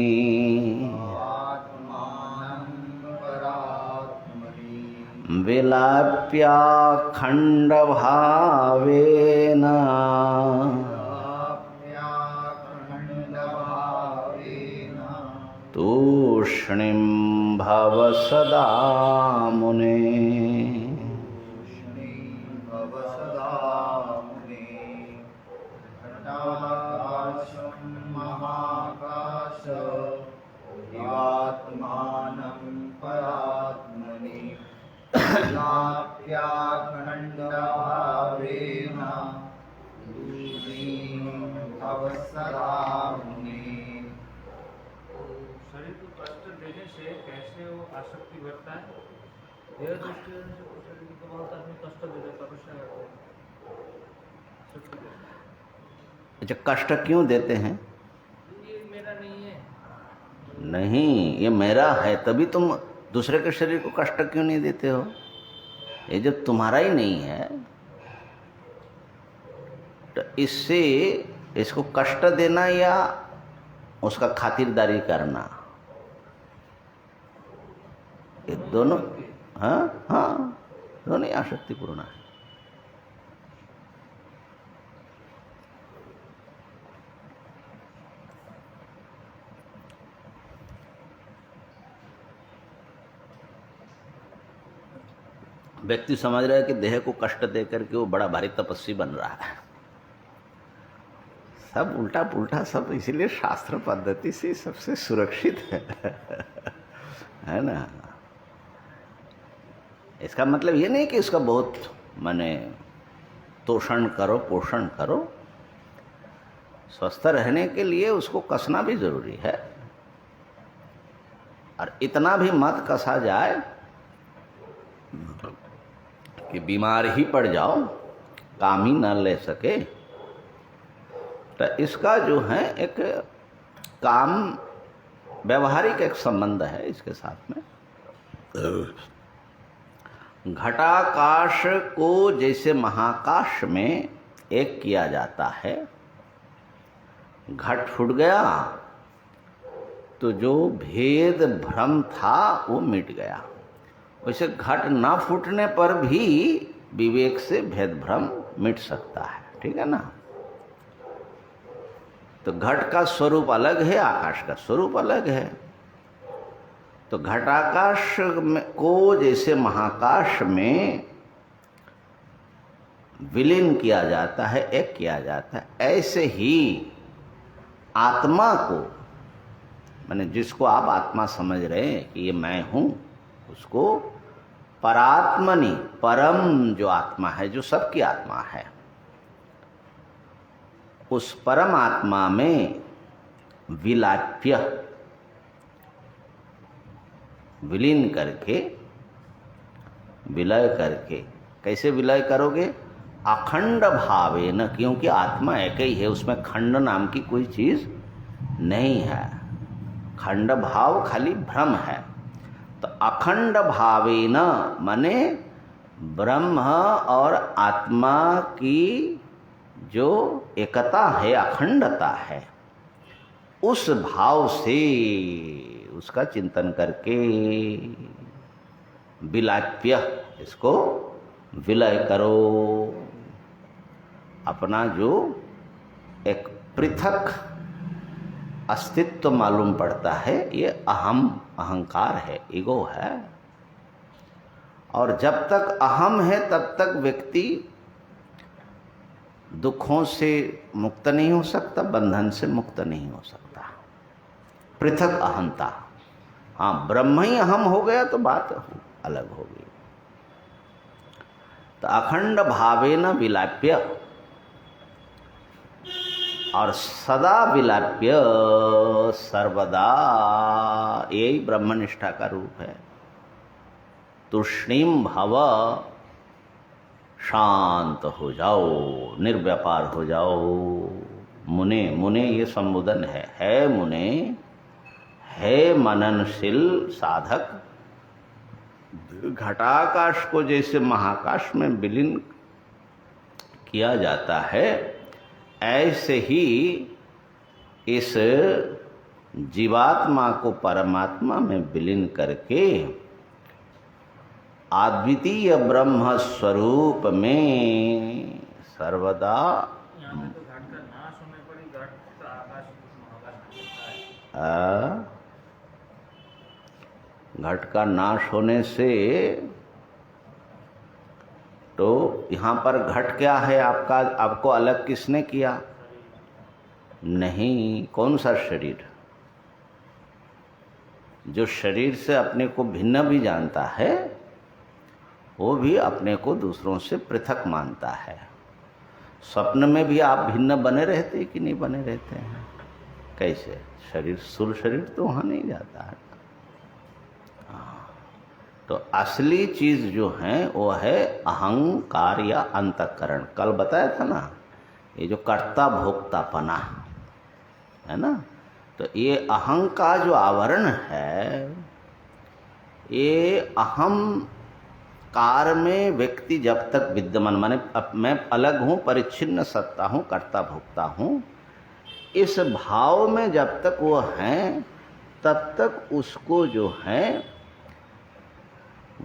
विलाप्याखण्डभावेन तूष्णीं भव सदा मुने। शरीर को कष्ट देने से कैसे वो आसक्ति बढ़ता है? देह दृष्टि से शरीर को बहुत आदमी कष्ट दे देता, तपस्या करते हैं। अच्छा, कष्ट क्यों देते हैं? ये मेरा नहीं है। नहीं, ये मेरा है, तभी तुम दूसरे के शरीर को कष्ट क्यों नहीं देते हो? ये जब तुम्हारा ही नहीं है तो इससे इसको कष्ट देना या उसका खातिरदारी करना, ये दोनों, हाँ हाँ, दोनों ही आसक्तिपूर्ण है। व्यक्ति समझ रहा है कि देह को कष्ट दे करके वो बड़ा भारी तपस्वी बन रहा है, सब उल्टा पुल्टा, सब इसीलिए शास्त्र पद्धति से सबसे सुरक्षित है ना। इसका मतलब ये नहीं कि इसका बहुत माने तोषण करो, पोषण करो। स्वस्थ रहने के लिए उसको कसना भी जरूरी है, और इतना भी मत कसा जाए कि बीमार ही पड़ जाओ, काम ही न ले सके। तो इसका जो है एक काम व्यवहारिक एक संबंध है इसके साथ में। घटाकाश को जैसे महाकाश में एक किया जाता है, घट फूट गया तो जो भेद भ्रम था वो मिट गया। वैसे घट ना फूटने पर भी विवेक से भेद भ्रम मिट सकता है, ठीक है ना। तो घट का स्वरूप अलग है, आकाश का स्वरूप अलग है। तो घटाकाश को जैसे महाकाश में विलीन किया जाता है, एक किया जाता है, ऐसे ही आत्मा को, माने जिसको आप आत्मा समझ रहे हैं कि ये मैं हूं, उसको परात्मनि, परम जो आत्मा है, जो सबकी आत्मा है, उस परम आत्मा में विलाप्य, विलीन करके, विलय करके। कैसे विलय करोगे? अखंड भावे न, क्योंकि आत्मा एक ही है, उसमें खंड नाम की कोई चीज नहीं है। खंड भाव खाली भ्रम है। तो अखंड भावे न माने ब्रह्म और आत्मा की जो एकता है, अखंडता है, उस भाव से उसका चिंतन करके विलाप्य, इसको विलय करो। अपना जो एक पृथक अस्तित्व मालूम पड़ता है, ये अहम, अहंकार है, ईगो है। और जब तक अहम है तब तक व्यक्ति दुखों से मुक्त नहीं हो सकता, बंधन से मुक्त नहीं हो सकता। पृथक अहंता, हाँ ब्रह्म ही अहम हो गया तो बात अलग हो गई। तो अखंड भावेन विलाप्य, और सदा विलाप्य, सर्वदा, यही ब्रह्मनिष्ठा का रूप है। तूष्णीम भव, शांत हो जाओ, निर्व्यापार हो जाओ। मुने, मुने ये संबोधन है मुने, है मननशील साधक। घटाकाश को जैसे महाकाश में विलीन किया जाता है, ऐसे ही इस जीवात्मा को परमात्मा में विलीन करके अद्वितीय ब्रह्म स्वरूप में सर्वदा, यहाँ पे तो घट का नाश होने पर ही घट का आकाश महाकाश मिलता है। घट का नाश होने से, तो यहाँ पर घट क्या है आपका, आपको अलग किसने किया? नहीं, कौन सा शरीर? जो शरीर से अपने को भिन्न भी जानता है, वो भी अपने को दूसरों से पृथक मानता है। स्वप्न में भी आप भिन्न बने रहते हैं कि नहीं बने रहते हैं? कैसे? शरीर, स्थूल शरीर तो वहाँ नहीं जाता है। तो असली चीज जो है वो है अहंकार या अंतःकरण। कल बताया था ना, ये जो कर्ता भोक्तापना है ना, तो ये अहं का जो आवरण है, ये अहम कार में व्यक्ति जब तक विद्यमान, माने मैं अलग हूँ, परिच्छिन्न सत्ता हूँ, कर्ता भोक्ता हूँ, इस भाव में जब तक वो है तब तक उसको जो है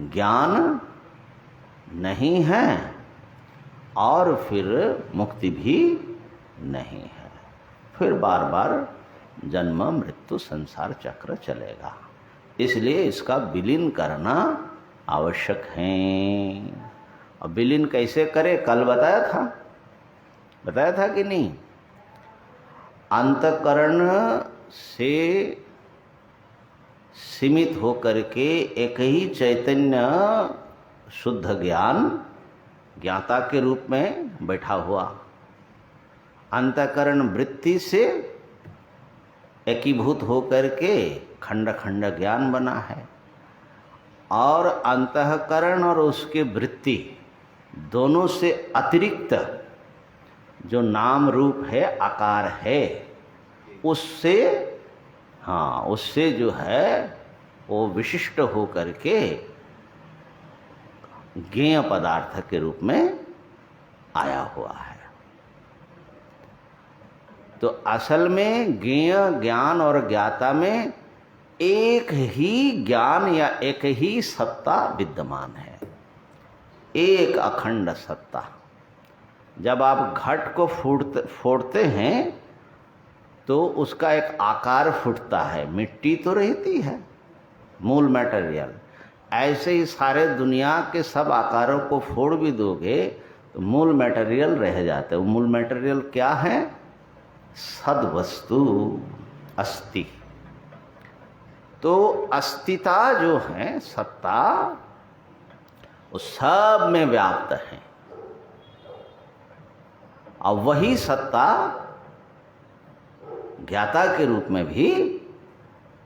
ज्ञान नहीं है और फिर मुक्ति भी नहीं है। फिर बार बार जन्म मृत्यु संसार चक्र चलेगा। इसलिए इसका विलीन करना आवश्यक है। और विलीन कैसे करे? कल बताया था कि नहीं? अंतःकरण से सीमित होकर के एक ही चैतन्य शुद्ध ज्ञान ज्ञाता के रूप में बैठा हुआ, अंतःकरण वृत्ति से एकीभूत होकर के खंड खंड ज्ञान बना है, और अंतःकरण और उसके वृत्ति दोनों से अतिरिक्त जो नाम रूप है, आकार है, उससे, हाँ, उससे जो है वो विशिष्ट हो करके ज्ञेय पदार्थ के रूप में आया हुआ है। तो असल में ज्ञेय, ज्ञान और ज्ञाता में एक ही ज्ञान या एक ही सत्ता विद्यमान है, एक अखंड सत्ता। जब आप घट को फोड़ते हैं तो उसका एक आकार फूटता है, मिट्टी तो रहती है मूल मटेरियल। ऐसे ही सारे दुनिया के सब आकारों को फोड़ भी दोगे तो मूल मटेरियल रह जाते हैं। मूल मटेरियल क्या है? सद वस्तु, अस्ति। तो अस्तिता जो है, सत्ता, वो सब में व्याप्त है। और वही सत्ता ज्ञाता के रूप में भी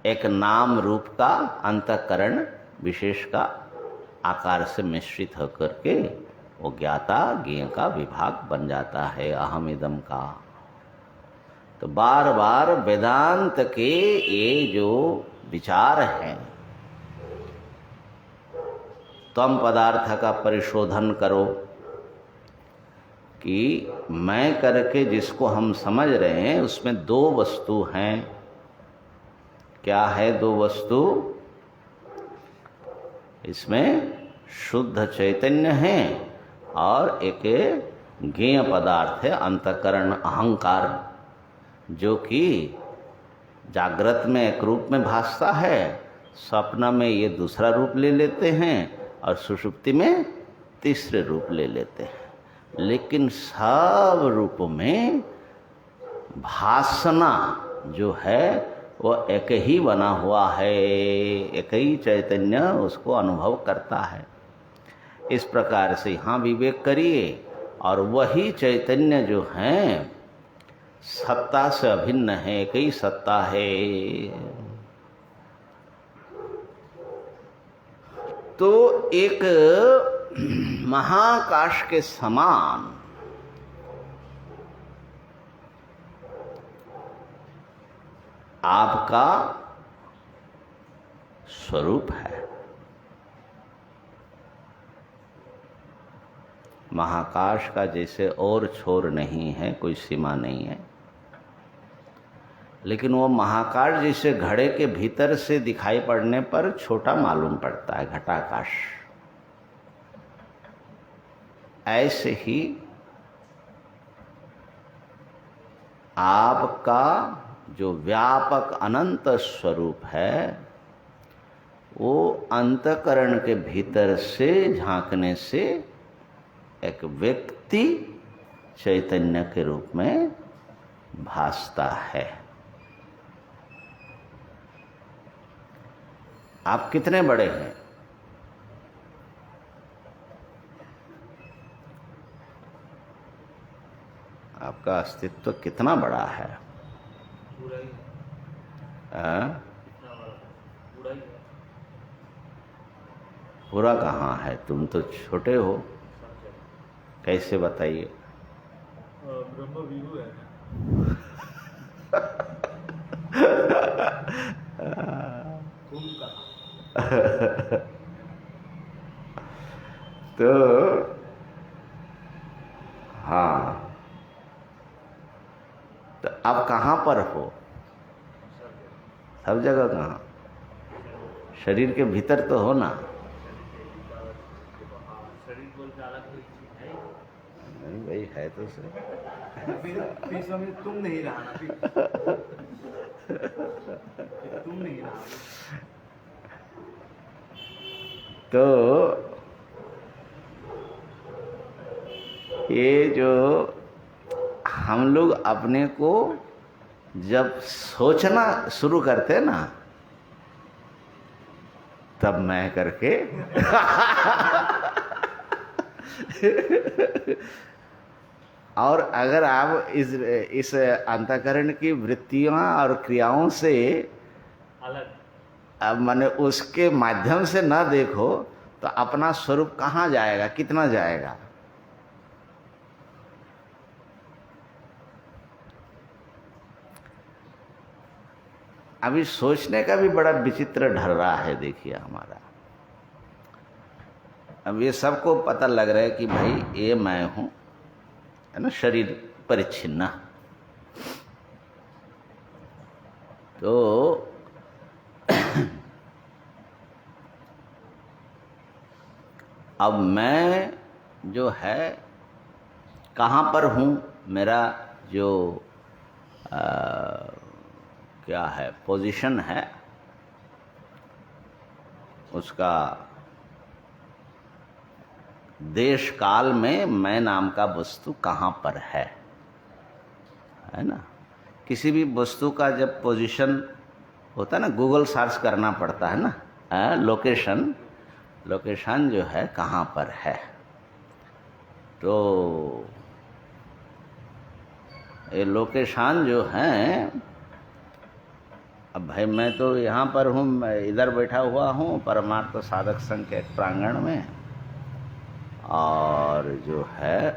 एक नाम रूप का अंतःकरण विशेष का आकार से मिश्रित होकर के वो ज्ञाता ज्ञेय का विभाग बन जाता है, अहम इदम का। तो बार बार वेदांत के ये जो विचार हैं, तम पदार्थ का परिशोधन करो, कि मैं करके जिसको हम समझ रहे हैं उसमें दो वस्तु हैं। क्या है दो वस्तु? इसमें शुद्ध चैतन्य है और एक ज्ञेय पदार्थ है, अंतःकरण, अहंकार, जो कि जागृत में एक रूप में भासता है, स्वप्न में ये दूसरा रूप ले लेते हैं और सुषुप्ति में तीसरे रूप ले लेते हैं। लेकिन सब रूपों में भासना जो है वो एक ही बना हुआ है, एक ही चैतन्य उसको अनुभव करता है। इस प्रकार से यहाँ विवेक करिए और वही चैतन्य जो है सत्ता से अभिन्न है, एक ही सत्ता है। तो एक महाकाश के समान आपका स्वरूप है। महाकाश का जैसे और छोर नहीं है, कोई सीमा नहीं है, लेकिन वो महाकाश जैसे घड़े के भीतर से दिखाई पड़ने पर छोटा मालूम पड़ता है, घटाकाश। ऐसे ही आपका जो व्यापक अनंत स्वरूप है वो अंतःकरण के भीतर से झांकने से एक व्यक्ति चैतन्य के रूप में भासता है। आप कितने बड़े हैं? आपका अस्तित्व कितना बड़ा है? पूरा ही हाँ? इतना बड़ा, पूरा ही है। पूरा कहाँ है? तुम तो छोटे हो, सब जगह कैसे बताइए? ब्रह्म विभु है तुम कहाँ? तो हाँ, तो आप कहाँ पर हो? सब जगह कहाँ? शरीर के भीतर तो हो ना? शरीर बोल के अलग कोई चीज है ही नहीं। नहीं भाई, है तो सही। फिर समझ तुम नहीं रहा ना, फिर तुम नहीं रहा। तो ये जो हम लोग अपने को जब सोचना शुरू करते ना, तब मैं करके और अगर आप इस अंतःकरण की वृत्तियों और क्रियाओं से अलग माने उसके माध्यम से न देखो तो अपना स्वरूप कहाँ जाएगा, कितना जाएगा? अभी सोचने का भी बड़ा विचित्र ढर्रा है। देखिए हमारा अब ये सबको पता लग रहा है कि भाई ये मैं हूं, है ना, शरीर परिच्छिन्न। तो अब मैं जो है कहाँ पर हूँ, मेरा जो क्या है पोजीशन है, उसका देश काल में मैं नाम का वस्तु कहाँ पर है ना। किसी भी वस्तु का जब पोजीशन होता है ना, गूगल सर्च करना पड़ता है ना, लोकेशन जो है कहाँ पर है। तो ये लोकेशन जो है, अब भाई मैं तो यहाँ पर हूँ, मैं इधर बैठा हुआ हूँ परमार्थ साधक संघ के प्रांगण में, और जो है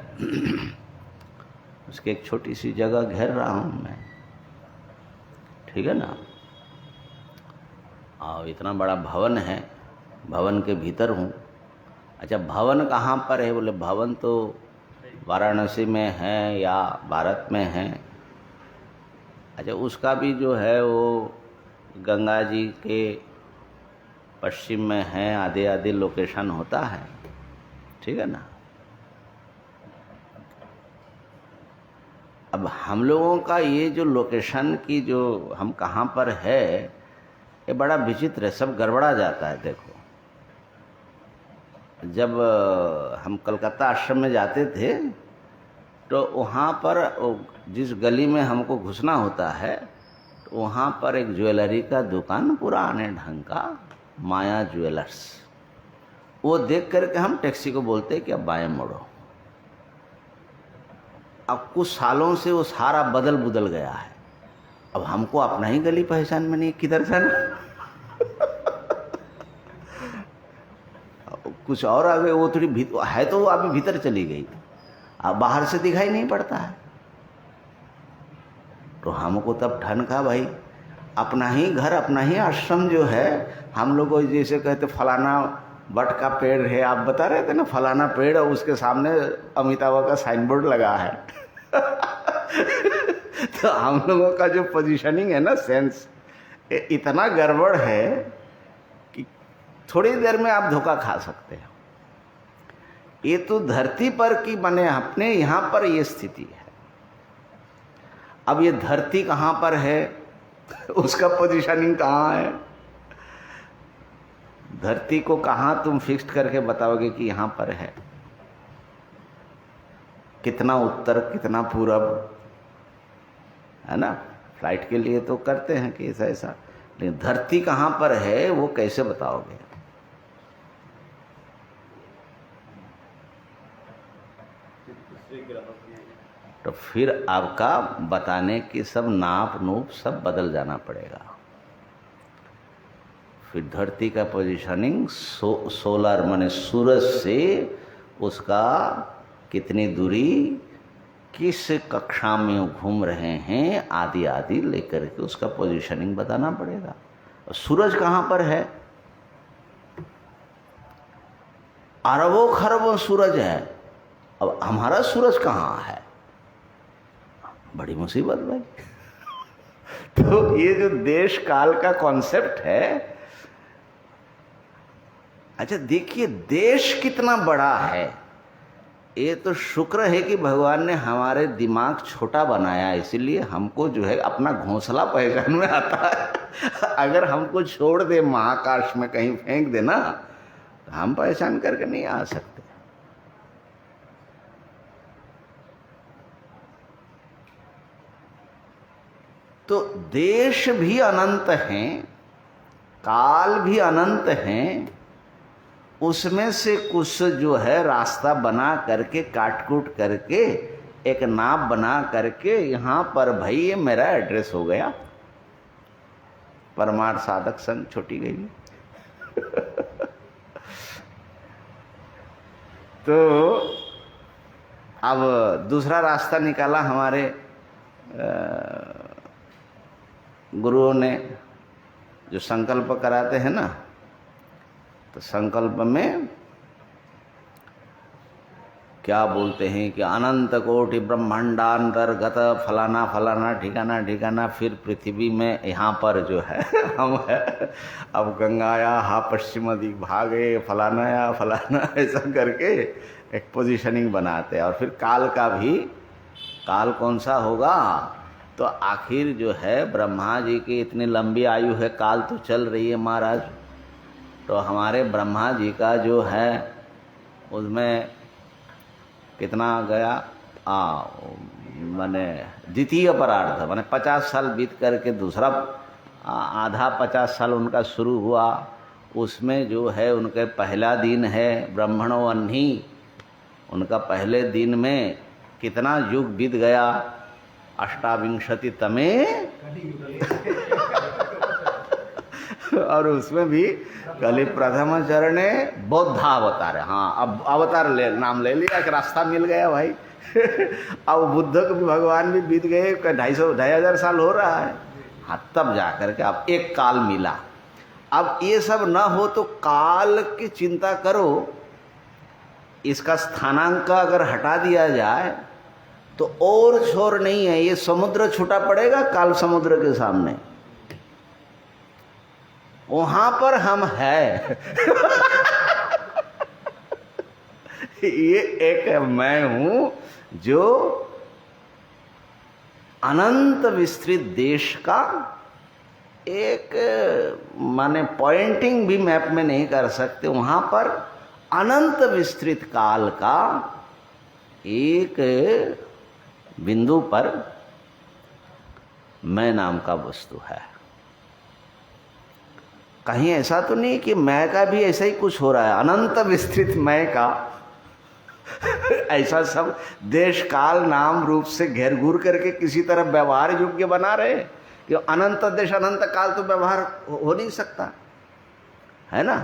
उसकी एक छोटी सी जगह घेर रहा हूँ मैं, ठीक है ना। और इतना बड़ा भवन है, भवन के भीतर हूँ। अच्छा, भवन कहाँ पर है? बोले भवन तो वाराणसी में है या भारत में है। अच्छा, उसका भी जो है वो गंगा जी के पश्चिम में है, आधे आधे लोकेशन होता है, ठीक है ना। अब हम लोगों का ये जो लोकेशन की जो हम कहाँ पर है, ये बड़ा विचित्र है, सब गड़बड़ा जाता है। देखो, जब हम कलकत्ता आश्रम में जाते थे तो वहाँ पर जिस गली में हमको घुसना होता है, तो वहाँ पर एक ज्वेलरी का दुकान पुराने ढंग का, माया ज्वेलर्स, वो देख करके हम टैक्सी को बोलते कि अब बाएं मोड़ो। अब कुछ सालों से वो सारा बदल बुदल गया है, अब हमको अपना ही गली पहचान में नहीं, किधर जाना। कुछ और आगे वो थोड़ी है, तो वो अभी भीतर चली गई, अब बाहर से दिखाई नहीं पड़ता है। तो हमको तब ठनका भाई, अपना ही घर अपना ही आश्रम जो है, हम लोग को जैसे कहते फलाना बट का पेड़ है, आप बता रहे थे ना, फलाना पेड़, और उसके सामने अमिताभ का साइन बोर्ड लगा है। तो हम लोगों का जो पोजीशनिंग है ना, सेंस इतना गड़बड़ है कि थोड़ी देर में आप धोखा खा सकते हो। ये तो धरती पर की बने, अपने यहाँ पर ये स्थिति है। अब ये धरती कहाँ पर है, उसका पोजीशनिंग कहाँ है, धरती को कहाँ तुम फिक्स करके बताओगे कि यहाँ पर है, कितना उत्तर कितना पूरब, है ना। फ्लाइट के लिए तो करते हैं कि ऐसा ऐसा, लेकिन धरती कहाँ पर है वो कैसे बताओगे। तो फिर आपका बताने की सब नाप नूप सब बदल जाना पड़ेगा। फिर धरती का पोजीशनिंग सोलर माने सूरज से उसका कितनी दूरी, किस कक्षा में घूम रहे हैं, आदि आदि लेकर के उसका पोजीशनिंग बताना पड़ेगा। और सूरज कहाँ पर है, अरबों खरबों सूरज है, अब हमारा सूरज कहाँ है, बड़ी मुसीबत भाई। तो ये जो देश काल का कॉन्सेप्ट है, अच्छा देखिए देश कितना बड़ा है। ये तो शुक्र है कि भगवान ने हमारे दिमाग छोटा बनाया, इसीलिए हमको जो है अपना घोंसला पहचान में आता है। अगर हमको छोड़ दे महाकाश में कहीं फेंक देना, तो हम पहचान करके नहीं आ सकते। तो देश भी अनंत हैं, काल भी अनंत हैं, उसमें से कुछ जो है रास्ता बना करके काट-कूट करके एक नाप बना करके यहाँ पर भाई ये मेरा एड्रेस हो गया, परमार्थ साधक संघ छोटी गई। तो अब दूसरा रास्ता निकाला हमारे गुरुओं ने, जो संकल्प कराते हैं ना, तो संकल्प में क्या बोलते हैं कि अनंत कोटि ब्रह्मांडांतर्गत फलाना फलाना ठिकाना ठिकाना, फिर पृथ्वी में यहाँ पर जो है हम है, अब गंगाया हा पश्चिम दिग्भागे फलानाया फलाना, ऐसा करके एक पोजीशनिंग बनाते हैं। और फिर काल का भी, काल कौन सा होगा, तो आखिर जो है ब्रह्मा जी की इतनी लंबी आयु है, काल तो चल रही है महाराज, तो हमारे ब्रह्मा जी का जो है उसमें कितना गया, माने द्वितीय परार्ध, माने 50 साल बीत करके दूसरा आधा 50 साल उनका शुरू हुआ, उसमें जो है उनके पहला दिन है ब्रह्मणो अन्ही, उनका पहले दिन में कितना युग बीत गया, अष्टाविंशति तमे और उसमें भी कली प्रथम चरणे बौद्धावतार। हाँ, अब अवतार नाम ले लिया कि रास्ता मिल गया भाई। अब बुद्ध को भी भगवान भी बीत गए, 2,500 साल हो रहा है। हाँ, तब जा करके अब एक काल मिला। अब ये सब न हो तो काल की चिंता करो, इसका स्थानांक अगर हटा दिया जाए तो और छोर नहीं है, ये समुद्र छूटा पड़ेगा काल समुद्र के सामने, वहां पर हम है। ये एक मैं हूं जो अनंत विस्तृत देश का एक, माने पॉइंटिंग भी मैप में नहीं कर सकते, वहां पर अनंत विस्तृत काल का एक बिंदु पर मैं नाम का वस्तु है। कहीं ऐसा तो नहीं कि मैं का भी ऐसा ही कुछ हो रहा है, अनंत विस्तृत मैं का ऐसा सब देश काल नाम रूप से घेर घूर करके किसी तरह व्यवहार योग्य बना रहे कि अनंत देश अनंत काल तो व्यवहार हो नहीं सकता है ना।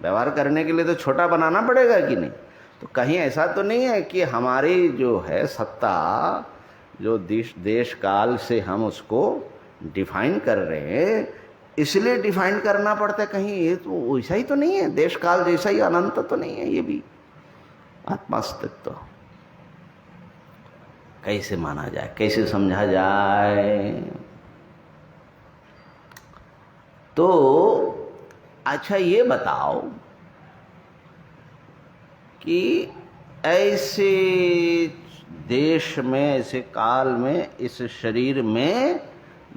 व्यवहार करने के लिए तो छोटा बनाना पड़ेगा कि नहीं। तो कहीं ऐसा तो नहीं है कि हमारी जो है सत्ता, जो देश काल से हम उसको डिफाइन कर रहे हैं, इसलिए डिफाइन करना पड़ता है। कहीं ये तो वैसा ही तो नहीं है, देश काल जैसा ही अनंत तो नहीं है। ये भी आत्मास्तित्व कैसे माना जाए, कैसे समझा जाए। तो अच्छा ये बताओ कि ऐसे देश में, ऐसे काल में, इस शरीर में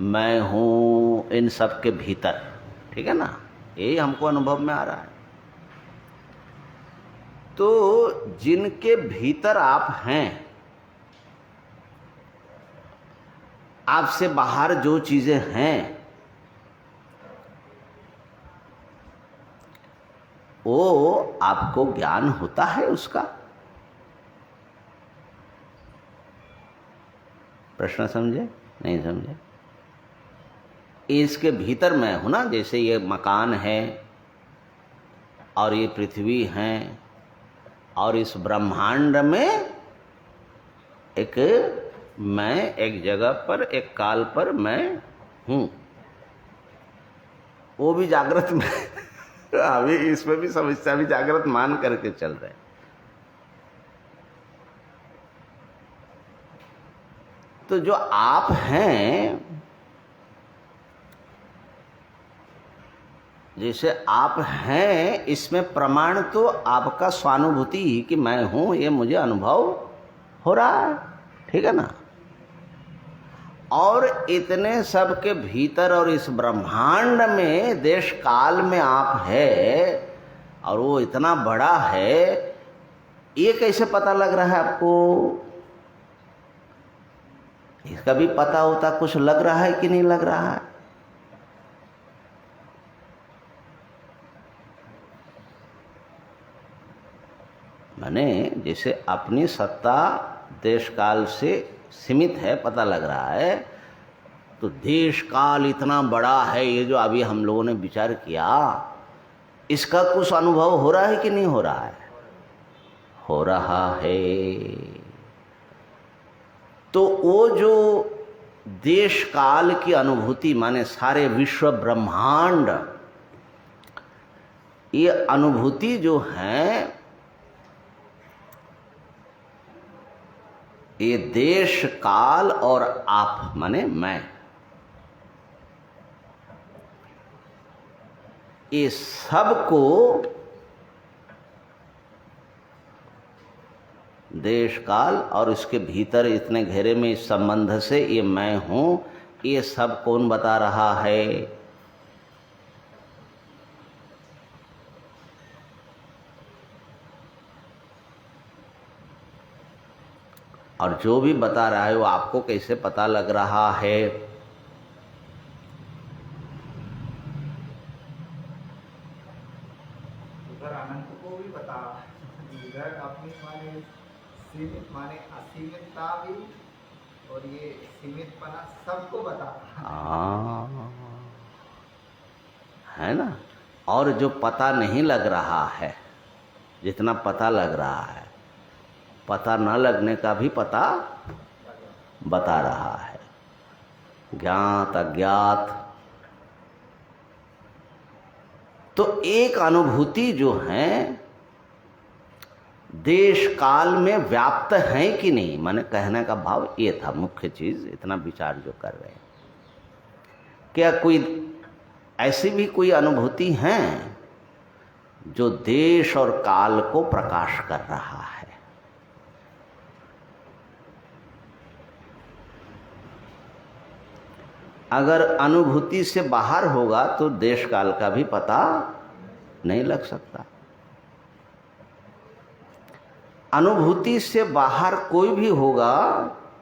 मैं हूं, इन सब के भीतर, ठीक है ना, यही हमको अनुभव में आ रहा है। तो जिनके भीतर आप हैं, आपसे बाहर जो चीजें हैं वो आपको ज्ञान होता है उसका? प्रश्न समझे? नहीं समझे? इसके भीतर मैं हूं ना, जैसे ये मकान है और ये पृथ्वी है और इस ब्रह्मांड में एक मैं, एक जगह पर, एक काल पर मैं हूं, वो भी जागृत में। अभी इसमें भी समस्या, भी जागृत मान करके चल रहे हैं। तो जो आप हैं, जैसे आप हैं, इसमें प्रमाण तो आपका स्वानुभूति ही कि मैं हूं, ये मुझे अनुभव हो रहा है, ठीक है ना। और इतने सब के भीतर और इस ब्रह्मांड में, देश काल में आप है और वो इतना बड़ा है, ये कैसे पता लग रहा है आपको? इसका भी पता होता, कुछ लग रहा है कि नहीं लग रहा है? माने जैसे अपनी सत्ता देश काल से सीमित है, पता लग रहा है, तो देश काल इतना बड़ा है, ये जो अभी हम लोगों ने विचार किया, इसका कुछ अनुभव हो रहा है कि नहीं हो रहा है? हो रहा है। तो वो जो देश काल की अनुभूति, माने सारे विश्व ब्रह्मांड, ये अनुभूति जो है, ये देश काल और आप माने मैं, ये सबको देश काल और इसके भीतर इतने घेरे में इस संबंध से ये मैं हूं, ये सब कौन बता रहा है? और जो भी बता रहा है वो आपको कैसे पता लग रहा है? उधर अनंत को भी बता, इधर अपनी माने सीमित माने असीमितता भी, और ये सीमितपना सबको बता। है ना। और जो पता नहीं लग रहा है, जितना पता लग रहा है, पता न लगने का भी पता बता रहा है। ज्ञात अज्ञात, तो एक अनुभूति जो है देश काल में व्याप्त है कि नहीं, माने कहने का भाव ये था मुख्य चीज। इतना विचार जो कर रहे हैं, क्या कोई ऐसी भी कोई अनुभूति है जो देश और काल को प्रकाश कर रहा है? अगर अनुभूति से बाहर होगा तो देश काल का भी पता नहीं लग सकता। अनुभूति से बाहर कोई भी होगा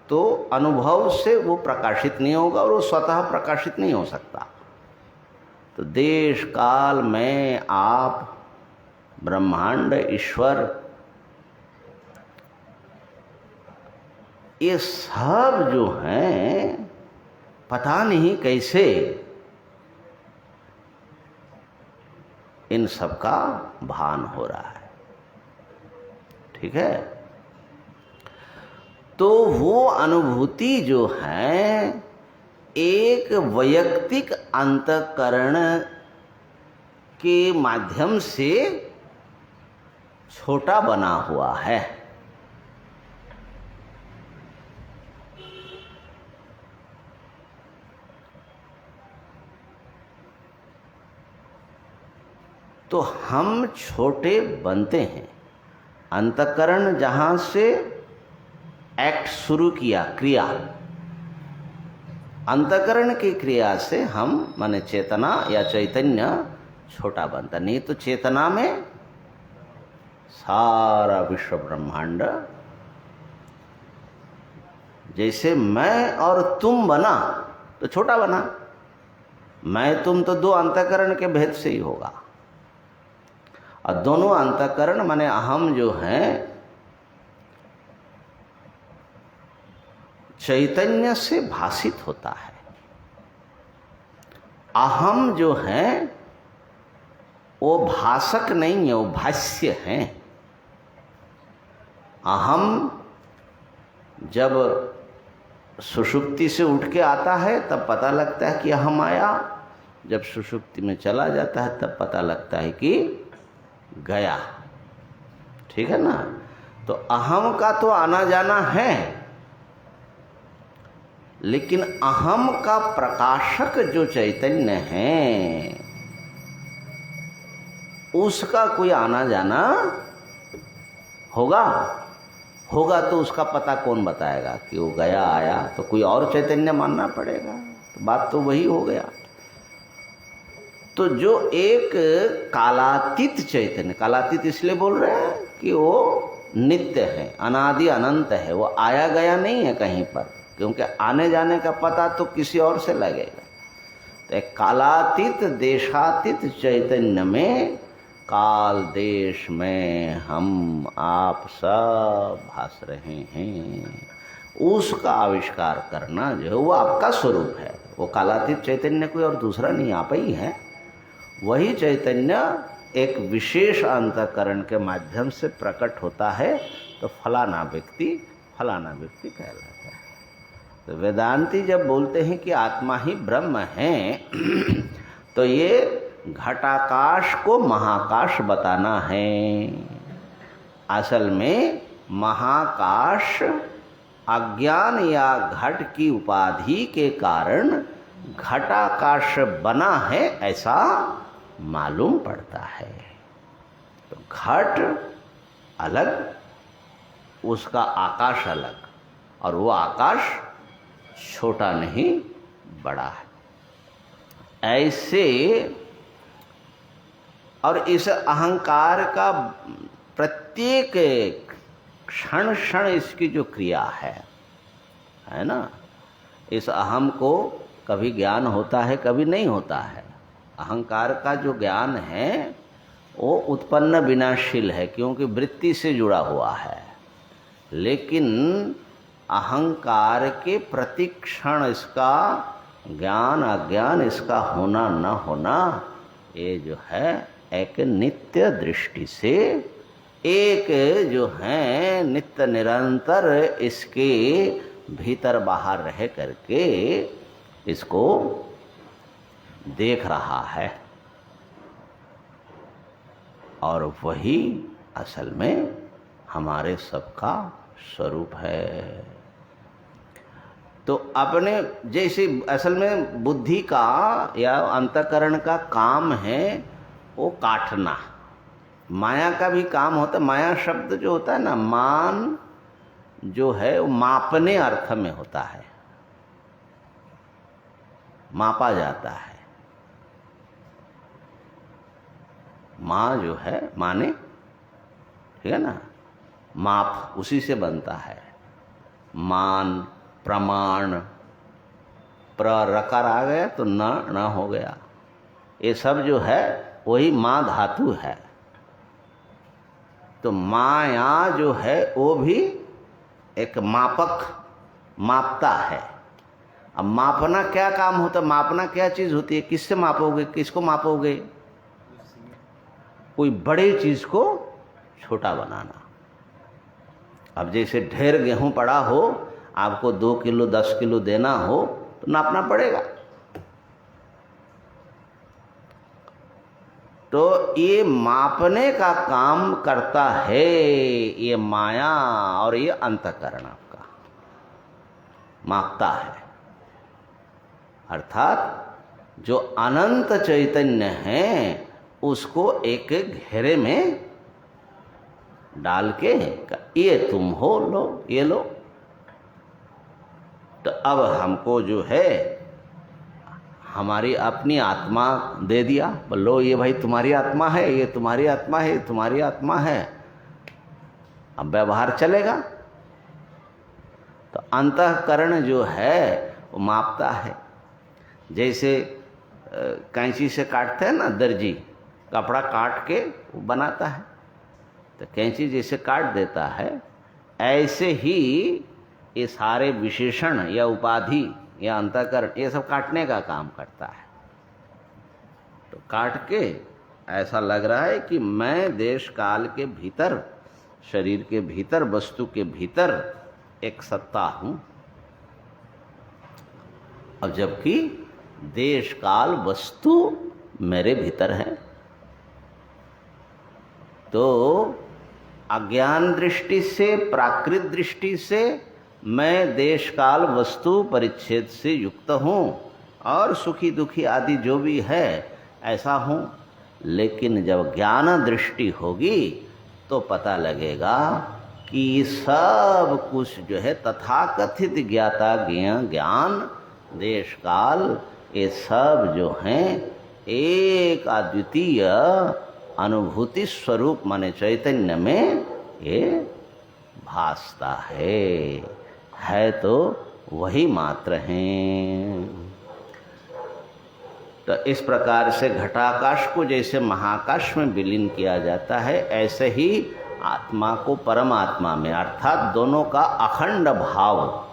तो अनुभव से वो प्रकाशित नहीं होगा और वो स्वतः प्रकाशित नहीं हो सकता। तो देश काल में आप, ब्रह्मांड, ईश्वर, ये सब जो हैं पता नहीं कैसे इन सब का भान हो रहा है। ठीक है। तो वो अनुभूति जो है एक वैयक्तिक अंतःकरण के माध्यम से छोटा बना हुआ है। तो हम छोटे बनते हैं। अंतःकरण जहाँ से एक्ट शुरू किया, क्रिया, अंतःकरण की क्रिया से हम माने चेतना या चैतन्य छोटा बनता। नहीं तो चेतना में सारा विश्व ब्रह्मांड, जैसे मैं और तुम बना तो छोटा बना। मैं तुम तो दो अंतःकरण के भेद से ही होगा, और दोनों अंतःकरण माने अहम जो हैं चैतन्य से भासित होता है। अहम जो है वो भाषक नहीं है, वो भाष्य हैं। अहम जब सुषुप्ति से उठ के आता है तब पता लगता है कि अहम आया, जब सुषुप्ति में चला जाता है तब पता लगता है कि गया। ठीक है ना। तो अहम का तो आना जाना है, लेकिन अहम का प्रकाशक जो चैतन्य है उसका कोई आना जाना होगा। होगा तो उसका पता कौन बताएगा कि वो गया आया? तो कोई और चैतन्य मानना पड़ेगा। तो बात तो वही हो गया। तो जो एक कालातीत चैतन्य, कालातीत इसलिए बोल रहे हैं कि वो नित्य है, अनादि अनंत है, वो आया गया नहीं है कहीं पर, क्योंकि आने जाने का पता तो किसी और से लगेगा। तो एक कालातीत देशातीत चैतन्य में काल देश में हम आप सब भास रहे हैं, उसका आविष्कार करना जो है वो आपका स्वरूप है। वो कालातीत चैतन्य कोई और दूसरा नहीं, आप ही है। वही चैतन्य एक विशेष अंतःकरण के माध्यम से प्रकट होता है, तो फलाना व्यक्ति कहलाता है। तो वेदांती जब बोलते हैं कि आत्मा ही ब्रह्म है, तो ये घटाकाश को महाकाश बताना है। असल में महाकाश अज्ञान या घट की उपाधि के कारण घटाकाश बना है ऐसा मालूम पड़ता है। तो घट अलग, उसका आकाश अलग, और वो आकाश छोटा नहीं बड़ा है। ऐसे और इस अहंकार का प्रत्येक क्षण क्षण इसकी जो क्रिया है ना, इस अहम को कभी ज्ञान होता है, कभी नहीं होता है। अहंकार का जो ज्ञान है वो उत्पन्न विनाशील है, क्योंकि वृत्ति से जुड़ा हुआ है। लेकिन अहंकार के प्रतिक्षण इसका ज्ञान अज्ञान, इसका होना न होना, ये जो है एक नित्य दृष्टि से, एक जो है नित्य निरंतर इसके भीतर बाहर रह करके इसको देख रहा है, और वही असल में हमारे सबका स्वरूप है। तो अपने जैसे असल में बुद्धि का या अंतःकरण का काम है वो काटना, माया का भी काम होता है। माया शब्द जो होता है ना, मान जो है वो मापने अर्थ में होता है, मापा जाता है। माँ जो है माने, ठीक है ना, माप उसी से बनता है। मान, प्रमाण, रकार आ गया तो न हो गया, ये सब जो है वही माँ धातु है। तो माया जो है वो भी एक मापक, मापता है। अब मापना क्या काम होता है, मापना क्या चीज होती है, किससे मापोगे, किसको मापोगे? कोई बड़ी चीज को छोटा बनाना। अब जैसे ढेर गेहूं पड़ा हो, आपको 2 किलो 10 किलो देना हो तो नापना पड़ेगा। तो ये मापने का काम करता है ये माया, और ये अंतःकरण आपका मापता है। अर्थात जो अनंत चैतन्य है उसको एक घेरे में डाल के ये तुम हो, लो ये लो। तो अब हमको जो है हमारी अपनी आत्मा दे दिया, बोलो ये भाई तुम्हारी आत्मा है, ये तुम्हारी आत्मा है, ये तुम्हारी आत्मा है। अब व्यवहार चलेगा। तो अंतःकरण जो है वो मापता है। जैसे कैंची से काटते हैं ना, दर्जी कपड़ा काट के वो बनाता है, तो कैंची जैसे काट देता है, ऐसे ही ये सारे विशेषण या उपाधि या अंतःकरण ये सब काटने का काम करता है। तो काट के ऐसा लग रहा है कि मैं देश काल के भीतर, शरीर के भीतर, वस्तु के भीतर एक सत्ता हूं, और जबकि देश काल वस्तु मेरे भीतर है। तो अज्ञान दृष्टि से, प्राकृत दृष्टि से मैं देश काल वस्तु परिच्छेद से युक्त हूँ, और सुखी दुखी आदि जो भी है ऐसा हूँ। लेकिन जब ज्ञान दृष्टि होगी तो पता लगेगा कि सब कुछ जो है तथाकथित ज्ञाता ज्ञान देश काल, ये सब जो हैं एक अद्वितीय अनुभूति स्वरूप माने चैतन्य में ये भासता है तो वही मात्र हैं। तो इस प्रकार से घटाकाश को जैसे महाकाश में विलीन किया जाता है, ऐसे ही आत्मा को परमात्मा में, अर्थात दोनों का अखंड भाव,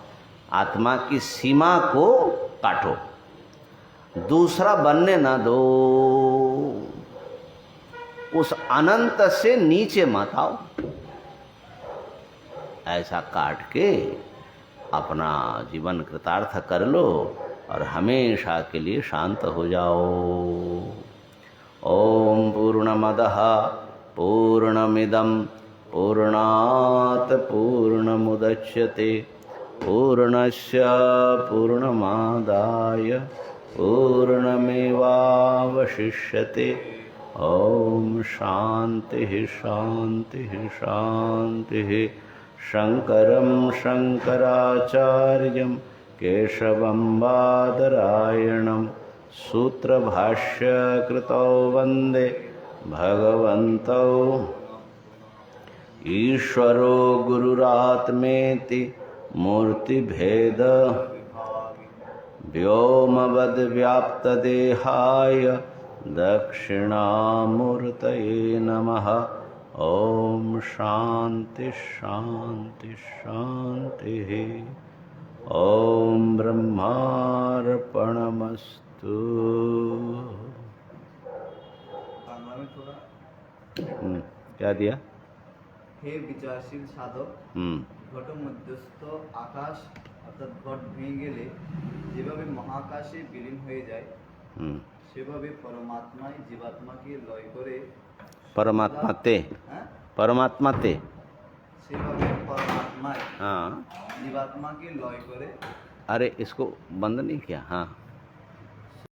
आत्मा की सीमा को काटो, दूसरा बनने ना दो, उस अनंत से नीचे मत आओ। ऐसा काट के अपना जीवन कृतार्थ कर लो और हमेशा के लिए शांत हो जाओ। ओम पूर्णमदः पूर्णमिदं पूर्णात् पूर्णमुदच्यते पूर्णस्य पूर्णमादाय पूर्णमेवावशिष्यते। ओम शांति शांति शांति। शंकरं शंकराचार्यं केशवं बादरायणं सूत्रभाष्यकृतौ वन्दे भगवन्तौ ईश्वरो गुरुरात्मेति मूर्तिभेद व्योमवद्व्याप्तदेहाय दक्षिणामूर्तये नमः। ओम शांति शांति शांति। ओम ब्रह्मार्पणमस्तु। बांग्ला में थोड़ा क्या दिया? हे विचारशील साधक, ঘট মধ্যস্থ আকাশ অর্থাৎ ঘট ভেঙে গেলে যেভাবে মহাকাশে বিলীন হয়ে যায় সেভাবে পরমাত্মায় জীবাত্মাকে লয় করে परमात्मा ते, হ্যাঁ परमात्मा ते। সেভাবে পরমাত্মায় हाँ জীবাত্মাকে লয় করে अरे इसको बंद नहीं किया। हाँ